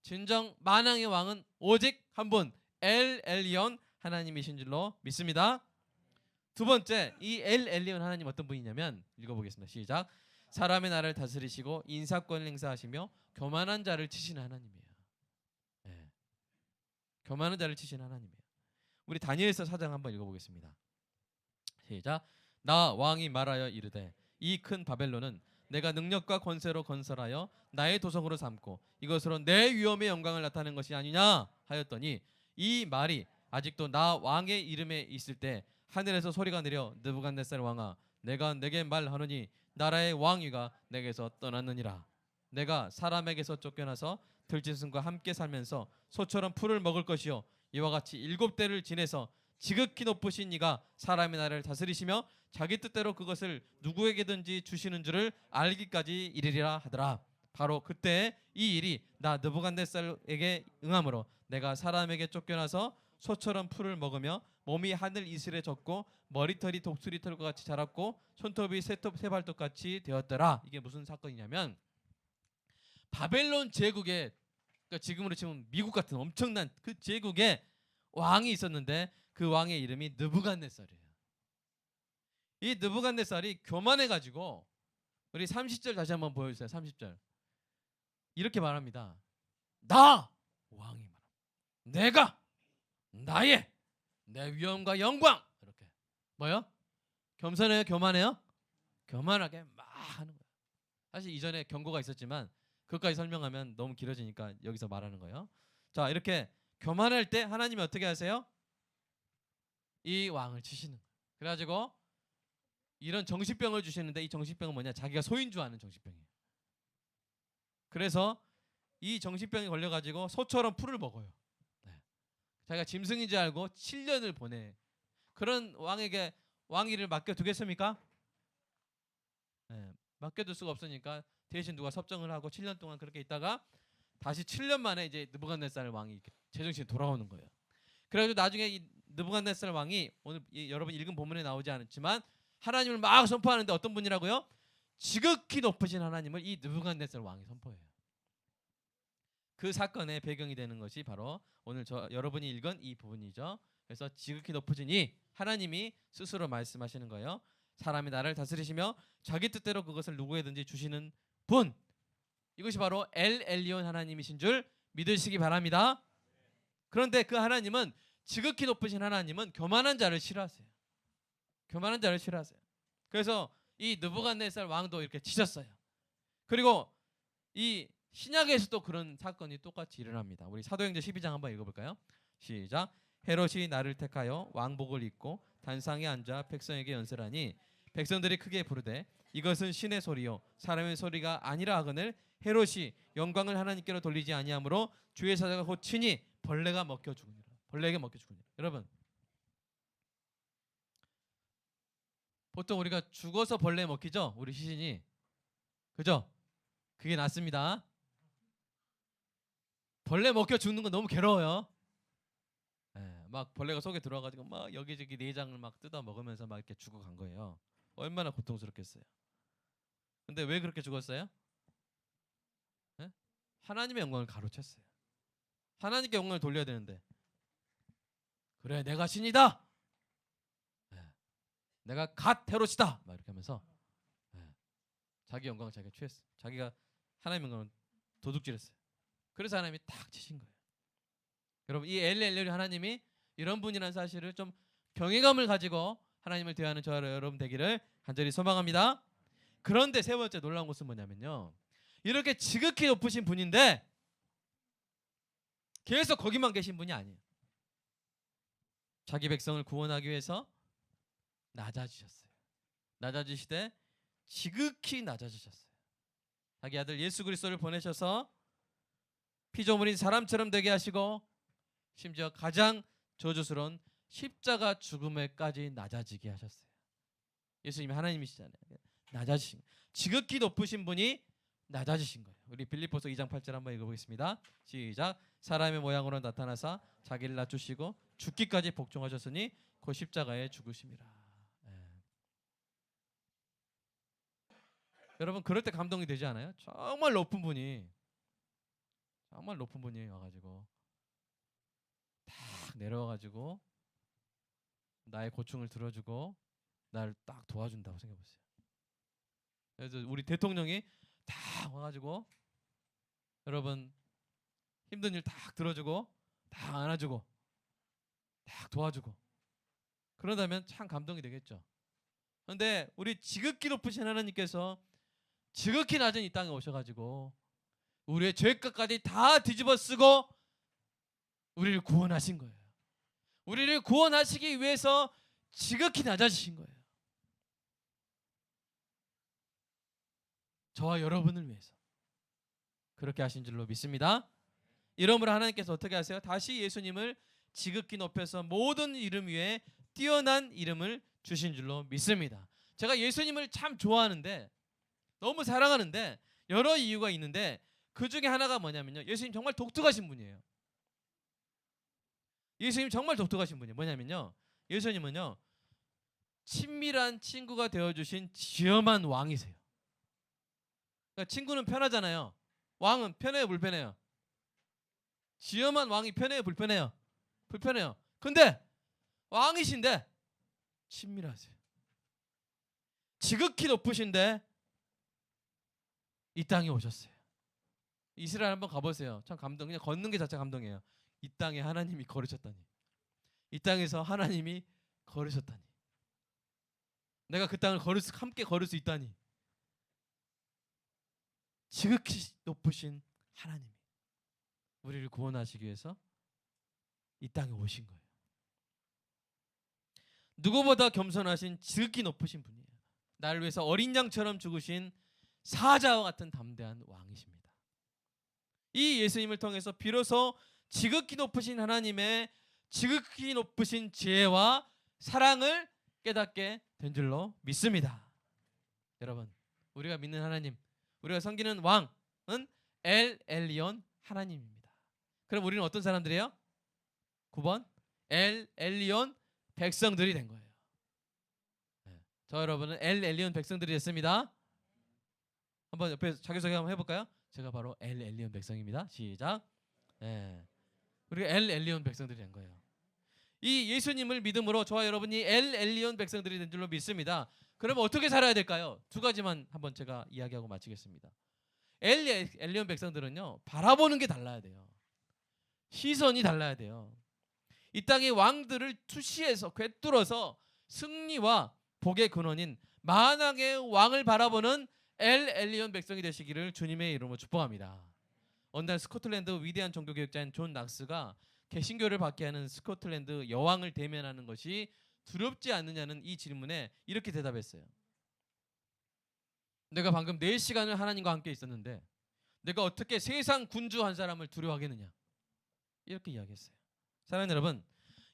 진정 만왕의 왕은 오직 한 분, 엘 엘리온 하나님이신 줄로 믿습니다. 두 번째, 이 엘 엘리온 하나님 어떤 분이냐면 읽어보겠습니다. 시작. 사람의 나라를 다스리시고 인사권을 행사하시며 교만한 자를 치시는 하나님이에요. 네. 교만한 자를 치시는 하나님이에요. 우리 다니엘서 4장 한번 읽어보겠습니다. 시작. 나 왕이 말하여 이르되 이 큰 바벨론은 내가 능력과 권세로 건설하여 나의 도성으로 삼고 이것으로 내 위엄의 영광을 나타내는 것이 아니냐 하였더니 이 말이 아직도 나 왕의 이름에 있을 때 하늘에서 소리가 내려 느부갓네살 왕아 내가 내게 말하노니 나라의 왕위가 내게서 떠났느니라. 내가 사람에게서 쫓겨나서 들짐승과 함께 살면서 소처럼 풀을 먹을 것이요 이와 같이 7대를 지내서 지극히 높으신 이가 사람의 나라를 다스리시며 자기 뜻대로 그것을 누구에게든지 주시는 줄을 알기까지 이르리라 하더라. 바로 그때 이 일이 나 느부갓네살에게 응함으로 내가 사람에게 쫓겨나서 소처럼 풀을 먹으며 몸이 하늘 이슬에 젖고 머리털이 독수리털과 같이 자랐고 손톱이 새발톱 같이 되었더라. 이게 무슨 사건이냐면 바벨론 제국에 그러니까 지금으로 치면 미국 같은 엄청난 그 제국에 왕이 있었는데 그 왕의 이름이 느부갓네살이에요. 이 느부갓네살이 교만해가지고 우리 30절 다시 한번 보여주세요. 30절 이렇게 말합니다. 나 왕이 말합니다. 내가 나의 내 위엄과 영광 이렇게 뭐요? 겸손해요? 교만해요? 교만하게 막 하는 거예요. 사실 이전에 경고가 있었지만 그것까지 설명하면 너무 길어지니까 여기서 말하는 거예요. 자 이렇게 교만할 때 하나님이 어떻게 하세요? 이 왕을 치시는 거예요. 그래가지고 이런 정신병을 주시는데 이 정신병은 뭐냐? 자기가 소인주하는 정신병이에요. 그래서 이 정신병이 걸려가지고 소처럼 풀을 먹어요. 네. 자기가 짐승인 줄 알고 7년을 보내. 그런 왕에게 왕위를 맡겨두겠습니까? 네. 맡겨둘 수가 없으니까 대신 누가 섭정을 하고 7년 동안 그렇게 있다가 다시 7년 만에 이제 느부갓네살 왕이 제정신에 돌아오는 거예요. 그래가지고 나중에 이 느부갓네살 왕이 오늘 여러분 읽은 본문에 나오지 않았지만 하나님을 막 선포하는데 어떤 분이라고요? 지극히 높으신 하나님을 이 느부갓네살 왕이 선포해요. 그 사건의 배경이 되는 것이 바로 오늘 여러분이 읽은 이 부분이죠. 그래서 지극히 높으신 이 하나님이 스스로 말씀하시는 거예요. 사람이 나를 다스리시며 자기 뜻대로 그것을 누구에든지 주시는 분, 이것이 바로 엘 엘리온 하나님이신 줄 믿으시기 바랍니다. 그런데 그 하나님은 지극히 높으신 하나님은 교만한 자를 싫어하세요. 교만한 자를 싫어하세요. 그래서 이 느부갓네살 왕도 이렇게 치셨어요. 그리고 이 신약에서도 그런 사건이 똑같이 일어납니다. 우리 사도행전 12장 한번 읽어볼까요? 시작. 헤롯이 나를 택하여 왕복을 입고 단상에 앉아 백성에게 연설하니 백성들이 크게 부르되 이것은 신의 소리요 사람의 소리가 아니라 하거늘 헤롯이 영광을 하나님께로 돌리지 아니하므로 주의 사자가 곧 치니 벌레가 먹혀 죽으니라. 벌레에게 먹혀 죽으니라. 여러분 보통 우리가 죽어서 벌레에 먹히죠? 우리 시신이 그죠? 그게 낫습니다. 벌레 먹혀 죽는 건 너무 괴로워요. 막 벌레가 속에 들어와가지고 막 여기저기 내장을 막 뜯어 먹으면서 막 이렇게 죽어간 거예요. 얼마나 고통스럽겠어요. 근데 왜 그렇게 죽었어요? 네? 하나님의 영광을 가로챘어요. 하나님께 영광을 돌려야 되는데 그래 내가 신이다. 내가 갓 헤롯이다. 막 이렇게 하면서 자기 영광을 자기가 취했어요. 자기가 하나님의 영광을 도둑질했어요. 그래서 하나님이 딱 치신 거예요. 여러분 이 엘 엘리온 하나님이 이런 분이라는 사실을 좀 경외감을 가지고 하나님을 대하는 저와 여러분 되기를 간절히 소망합니다. 그런데 세 번째 놀라운 것은 뭐냐면요. 이렇게 지극히 높으신 분인데 계속 거기만 계신 분이 아니에요. 자기 백성을 구원하기 위해서 낮아지셨어요. 낮아지시되 지극히 낮아지셨어요. 자기 아들 예수 그리스도를 보내셔서 피조물인 사람처럼 되게 하시고 심지어 가장 저주스러운 십자가 죽음에까지 낮아지게 하셨어요. 예수님이 하나님이시잖아요. 낮아지신 지극히 높으신 분이 낮아지신 거예요. 우리 빌립보서 2장 8절 한번 읽어보겠습니다. 시작. 사람의 모양으로 나타나사 자기를 낮추시고 죽기까지 복종하셨으니 그 십자가에 죽으심이라. 여러분 그럴 때 감동이 되지 않아요? 정말 높은 분이 와가지고 딱 내려와가지고 나의 고충을 들어주고 나를 딱 도와준다고 생각해보세요. 그래서 우리 대통령이 딱 와가지고 여러분 힘든 일 딱 들어주고 딱 안아주고 딱 도와주고 그러다면 참 감동이 되겠죠. 그런데 우리 지극히 높으신 하나님께서 지극히 낮은 이 땅에 오셔가지고 우리의 죄값까지 다 뒤집어 쓰고 우리를 구원하신 거예요. 우리를 구원하시기 위해서 지극히 낮아지신 거예요. 저와 여러분을 위해서 그렇게 하신 줄로 믿습니다. 이러므로 하나님께서 어떻게 하세요? 다시 예수님을 지극히 높여서 모든 이름 위에 뛰어난 이름을 주신 줄로 믿습니다. 제가 예수님을 참 좋아하는데 너무 사랑하는데 여러 이유가 있는데 그 중에 하나가 뭐냐면요. 예수님 정말 독특하신 분이에요. 예수님 정말 독특하신 분이에요. 뭐냐면요. 예수님은요. 친밀한 친구가 되어주신 지엄한 왕이세요. 그러니까 친구는 편하잖아요. 왕은 편해요, 불편해요? 지엄한 왕이 편해요, 불편해요? 불편해요. 근데 왕이신데 친밀하세요. 지극히 높으신데 이 땅에 오셨어요. 이스라엘 한번 가보세요. 참 감동. 그냥 걷는 게 자체 감동이에요. 이 땅에 하나님이 걸으셨다니. 이 땅에서 하나님이 걸으셨다니. 내가 그 땅을 함께 걸을 수 있다니. 지극히 높으신 하나님이 우리를 구원하시기 위해서 이 땅에 오신 거예요. 누구보다 겸손하신 지극히 높으신 분이에요. 나를 위해서 어린 양처럼 죽으신 사자와 같은 담대한 왕이십니다. 이 예수님을 통해서 비로소 지극히 높으신 하나님의 지극히 높으신 지혜와 사랑을 깨닫게 된 줄로 믿습니다. 여러분, 우리가 믿는 하나님, 우리가 섬기는 왕은 엘 엘리온 하나님입니다. 그럼 우리는 어떤 사람들이에요? 9번 엘 엘리온 백성들이 된 거예요. 저 여러분은 엘 엘리온 백성들이 됐습니다. 한번 옆에 자기소개 한번 해볼까요? 제가 바로 엘 엘리온 백성입니다. 시작. 우리가 엘 엘리온 백성들이 된 거예요. 이 예수님을 믿음으로 저와 여러분이 엘 엘리온 백성들이 된 줄로 믿습니다. 그러면 어떻게 살아야 될까요? 두 가지만 한번 제가 이야기하고 마치겠습니다. 엘 엘리온 백성들은요, 바라보는 게 달라야 돼요. 시선이 달라야 돼요. 이 땅의 왕들을 투시해서 꿰뚫어서 승리와 복의 근원인 만왕의 왕을 바라보는 엘 엘리온 백성이 되시기를 주님의 이름으로 축복합니다. 어느 날 스코틀랜드 위대한 종교개혁자인 존 낙스가 개신교를 받게 하는 스코틀랜드 여왕을 대면하는 것이 두렵지 않느냐는 이 질문에 이렇게 대답했어요. 내가 방금 4시간을 하나님과 함께 있었는데 내가 어떻게 세상 군주 한 사람을 두려워하겠느냐, 이렇게 이야기했어요. 사랑하는 여러분,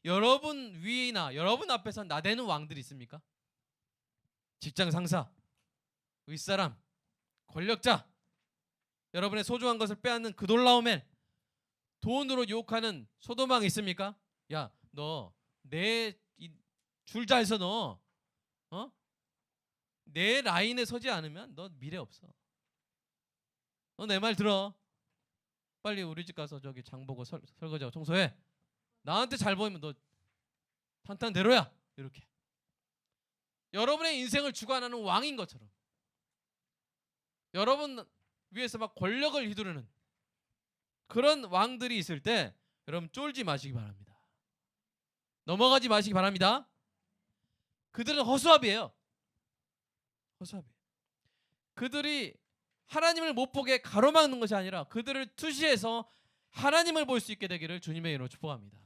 여러분 위나 여러분 앞에서 나대는 왕들이 있습니까? 직장 상사, 윗사람, 권력자, 여러분의 소중한 것을 빼앗는 그 놀라움에 돈으로 유혹하는 소도망이 있습니까? 야, 너 내 줄 잘 서 너, 내 라인에 서지 않으면 너 미래 없어. 너 내 말 들어. 빨리 우리 집 가서 저기 장 보고 설거지하고 청소해. 나한테 잘 보이면 너 탄탄대로야. 이렇게. 여러분의 인생을 주관하는 왕인 것처럼 여러분 위해서 막 권력을 휘두르는 그런 왕들이 있을 때 여러분 쫄지 마시기 바랍니다. 넘어가지 마시기 바랍니다. 그들은 허수아비예요. 허수아비. 그들이 하나님을 못 보게 가로막는 것이 아니라 그들을 투시해서 하나님을 볼 수 있게 되기를 주님의 이름으로 축복합니다.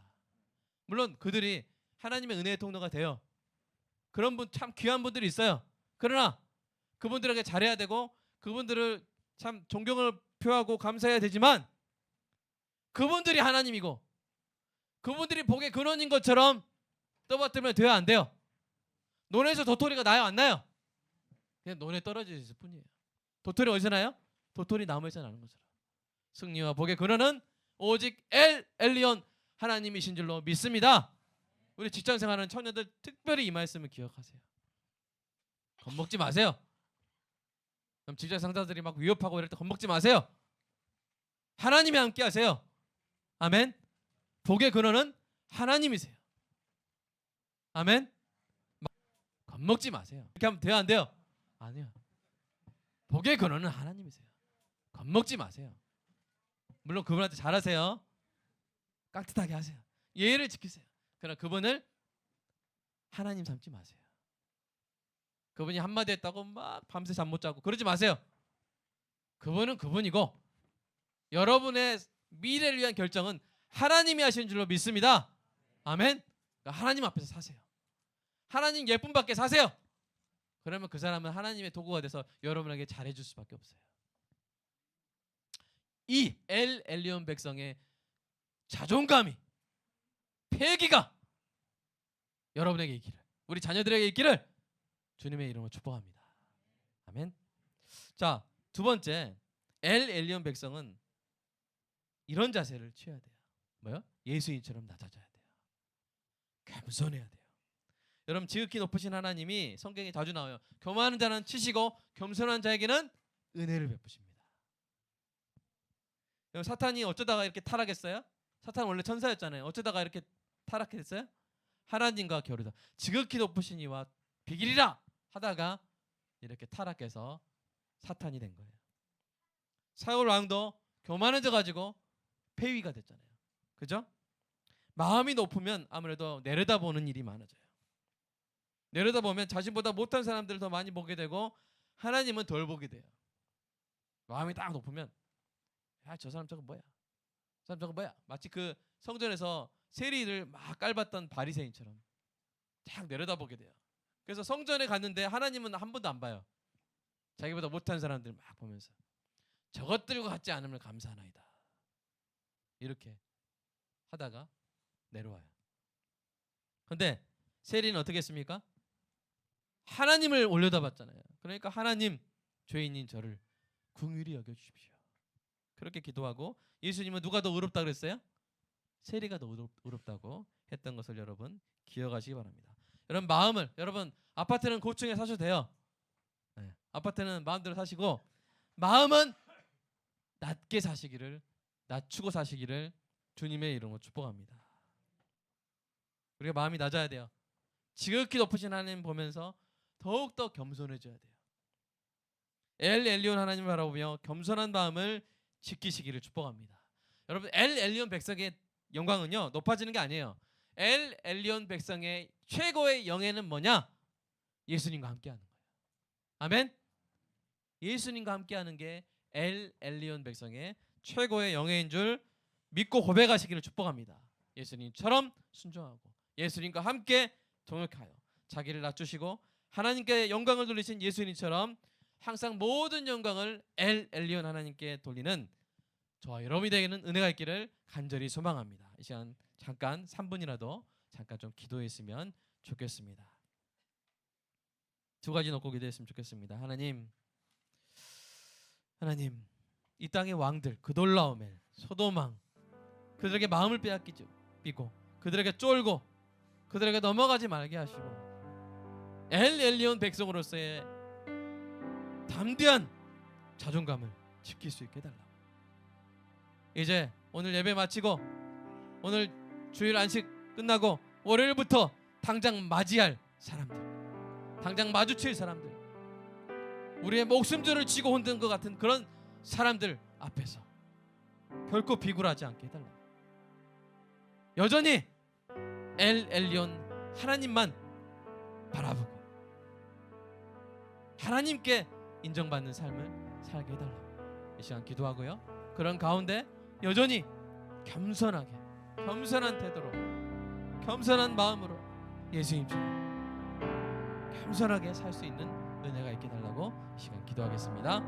물론 그들이 하나님의 은혜의 통로가 돼요. 그런 분 참 귀한 분들이 있어요. 그러나 그분들에게 잘해야 되고 그분들을 참 존경을 표하고 감사해야 되지만 그분들이 하나님이고 그분들이 복의 근원인 것처럼 떠받들면 돼야 안 돼요. 논에서 도토리가 나요, 안 나요? 그냥 논에 떨어져 있을 뿐이에요. 도토리 어디서 나요? 도토리 나무에서 나는 것처럼 승리와 복의 근원은 오직 엘 엘리온 하나님이신 줄로 믿습니다. 우리 직장생활하는 청년들 특별히 이 말씀을 기억하세요. 겁먹지 마세요. 그럼 직장 상사들이 막 위협하고 이럴 때 겁먹지 마세요. 하나님이 함께 하세요. 아멘. 복의 근원은 하나님이세요. 아멘. 겁먹지 마세요. 이렇게 하면 돼요, 안 돼요? 아니요. 복의 근원은 하나님이세요. 겁먹지 마세요. 물론 그분한테 잘하세요. 깍듯하게 하세요. 예의를 지키세요. 그러나 그분을 하나님 삼지 마세요. 그분이 한마디 했다고 막 밤새 잠 못 자고 그러지 마세요. 그분은 그분이고 여러분의 미래를 위한 결정은 하나님이 하시는 줄로 믿습니다. 아멘. 그러니까 하나님 앞에서 사세요. 하나님 예쁨 받게 사세요. 그러면 그 사람은 하나님의 도구가 돼서 여러분에게 잘해줄 수밖에 없어요. 이 엘리온 백성의 자존감이, 패기가 여러분에게 있기를, 우리 자녀들에게 있기를 주님의 이름으로 축복합니다. 아멘. 자, 두 번째, 엘리온 백성은 이런 자세를 취해야 돼요. 뭐요? 예수님처럼 낮아져야 돼요. 겸손해야 돼요. 여러분, 지극히 높으신 하나님이 성경에 자주 나와요. 교만한 자는 치시고 겸손한 자에게는 은혜를 베푸십니다. 여러분, 사탄이 어쩌다가 이렇게 타락했어요? 사탄은 원래 천사였잖아요. 어쩌다가 이렇게 타락했어요? 하나님과 겨루다 지극히 높으신 이와 비길이라 하다가 이렇게 타락해서 사탄이 된 거예요. 사울 왕도 교만해져 가지고 폐위가 됐잖아요. 그죠? 마음이 높으면 아무래도 내려다보는 일이 많아져요. 내려다보면 자신보다 못한 사람들을 더 많이 보게 되고 하나님은 덜 보게 돼요. 마음이 딱 높으면 야, 저 사람 저거 뭐야? 저 사람 저거 뭐야? 마치 그 성전에서 세리를 막 깔봤던 바리새인처럼 딱 내려다보게 돼요. 그래서 성전에 갔는데 하나님은 한 번도 안 봐요. 자기보다 못한 사람들 막 보면서 저것들과 같지 않으면 감사하나이다. 이렇게 하다가 내려와요. 근데 세리는 어떻게 했습니까? 하나님을 올려다봤잖아요. 그러니까 하나님, 죄인인 저를 긍휼히 여겨주십시오. 그렇게 기도하고 예수님은 누가 더 의롭다 그랬어요? 세리가 더 의롭다고 했던 것을 여러분 기억하시기 바랍니다. 여러분 마음을, 여러분 아파트는 고층에 사셔도 돼요. 네, 아파트는 마음대로 사시고 마음은 낮게 사시기를, 낮추고 사시기를 주님의 이름으로 축복합니다. 우리가 마음이 낮아야 돼요. 지극히 높으신 하나님 보면서 더욱더 겸손해져야 돼요. 엘리온 하나님을 바라보며 겸손한 마음을 지키시기를 축복합니다. 여러분 엘리온 백성의 영광은요 높아지는 게 아니에요. 엘리온 백성의 최고의 영예는 뭐냐? 예수님과 함께하는 거예요. 아멘. 예수님과 함께하는 게 엘리온 백성의 최고의 영예인 줄 믿고 고백하시기를 축복합니다. 예수님처럼 순종하고 예수님과 함께 동역하여 자기를 낮추시고 하나님께 영광을 돌리신 예수님처럼 항상 모든 영광을 엘리온 하나님께 돌리는 저와 여러분이 되기는 은혜가 있기를 간절히 소망합니다. 이 시간 잠깐 3분이라도 잠깐 좀 기도했으면 좋겠습니다. 두 가지 놓고 기도했으면 좋겠습니다. 하나님, 이 땅의 왕들, 그돌라오멜, 소돔왕, 그들에게 마음을 빼앗기고 그들에게 쫄고 그들에게 넘어가지 말게 하시고 엘리온 백성으로서의 담대한 자존감을 지킬 수 있게 해달라고. 이제 오늘 예배 마치고 오늘 주일 안식 끝나고 월요일부터 당장 맞이할 사람들, 당장 마주칠 사람들, 우리의 목숨줄을 쥐고 흔드는 것 같은 그런 사람들 앞에서 결코 비굴하지 않게 해달라고. 여전히 엘리온 하나님만 바라보고 하나님께 인정받는 삶을 살게 해달라고 이 시간 기도하고요. 그런 가운데 여전히 겸손한 태도로, 겸손한 마음으로 예수님처럼 겸손하게 살 수 있는 은혜가 있게 달라고 이 시간 기도하겠습니다.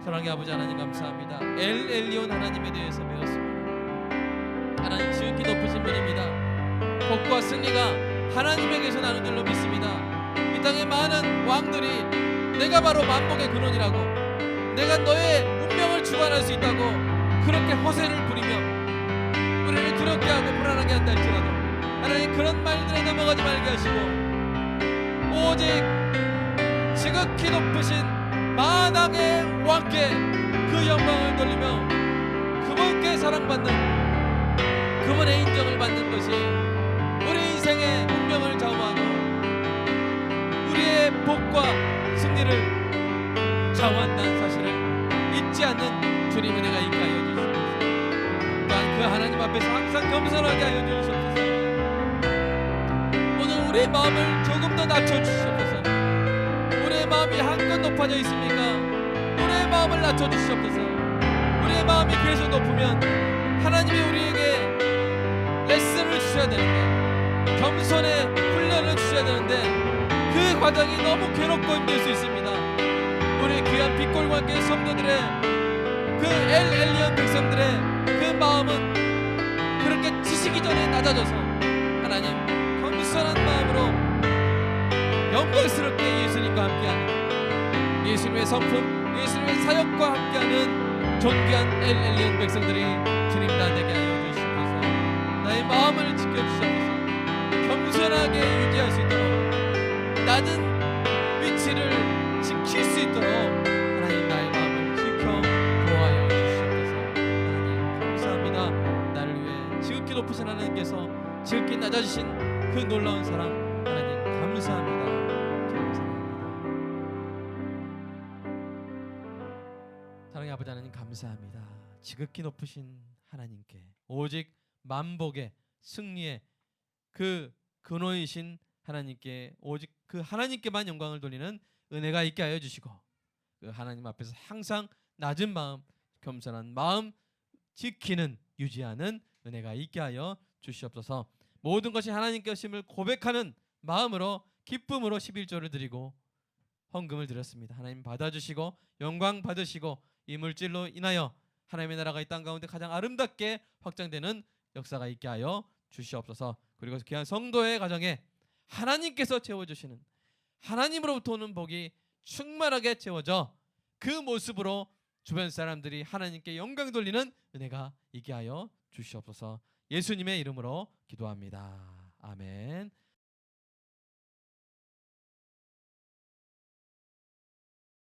사랑의 아버지 하나님 감사합니다. 엘리온 하나님에 대해서 배웠습니다. 하나님 지극히 높으신 분입니다. 복과 승리가 하나님에게서 나는 줄로 믿습니다. 이 땅의 많은 왕들이 내가 바로 만복의 근원이라고, 내가 너의 운명을 주관할 수 있다고 그렇게 허세를 부리며 우리를 두렵게 하고 불안하게 한다 할지라도 하나님 그런 말들에 넘어가지 말게 하시고 오직 지극히 높으신 만왕의 왕께 그 영광을 돌리며 그분께 사랑받는, 그분의 인정을 받는 것이 우리 인생의 운명을 좌우하고 우리의 사역과 승리를 좌우한다는 사실을 잊지 않는 주님 은혜가 있게 하여 주시옵소서. 또한 그 하나님 앞에서 항상 겸손하게 하여 주시옵소서. 오늘 우리의 마음을 조금 더 낮춰주시옵소서. 우리의 마음이 한껏 높아져 있습니까? 우리의 마음을 낮춰주시옵소서. 우리의 마음이 계속 높으면 하나님이 우리에게 레슨을 주셔야 되는데, 겸손의 훈련을 주셔야 되는데 그 과정이 너무 괴롭고 힘들 수 있습니다. 우리 귀한 빛골과 함께 성도들의 그 엘리언 백성들의 그 마음은 그렇게 지시기 전에 낮아져서 하나님 겸손한 마음으로 영광스럽게 예수님과 함께하는, 예수님의 성품, 예수님의 사역과 함께하는 존귀한 엘리언 백성들이 주님 다 되게 하여 주시옵소서. 나의 마음을 지켜주시옵소서. 겸손하게 유지할 수 있도록, 낮은 위치를 지킬 수 있도록 하나님 나의 마음을 지켜 보호하여 주시옵소서. 하나님 감사합니다. 나를 위해 지극히 높으신 하나님께서 지극히 낮아지신 그 놀라운 사랑 하나님 감사합니다. 사랑의 아버지 하나님 감사합니다. 지극히 높으신 하나님께 오직 만복의 승리의 그 근원이신 하나님께, 오직 그 하나님께만 영광을 돌리는 은혜가 있게 하여 주시고, 그 하나님 앞에서 항상 낮은 마음, 겸손한 마음 지키는, 유지하는 은혜가 있게 하여 주시옵소서. 모든 것이 하나님께 하심을 고백하는 마음으로 기쁨으로 11조를 드리고 헌금을 드렸습니다. 하나님 받아주시고 영광 받으시고 이 물질로 인하여 하나님의 나라가 이 땅 가운데 가장 아름답게 확장되는 역사가 있게 하여 주시옵소서. 그리고 귀한 성도의 가정에 하나님께서 채워주시는, 하나님으로부터 오는 복이 충만하게 채워져 그 모습으로 주변 사람들이 하나님께 영광 돌리는 은혜가 있게 하여 주시옵소서. 예수님의 이름으로 기도합니다. 아멘.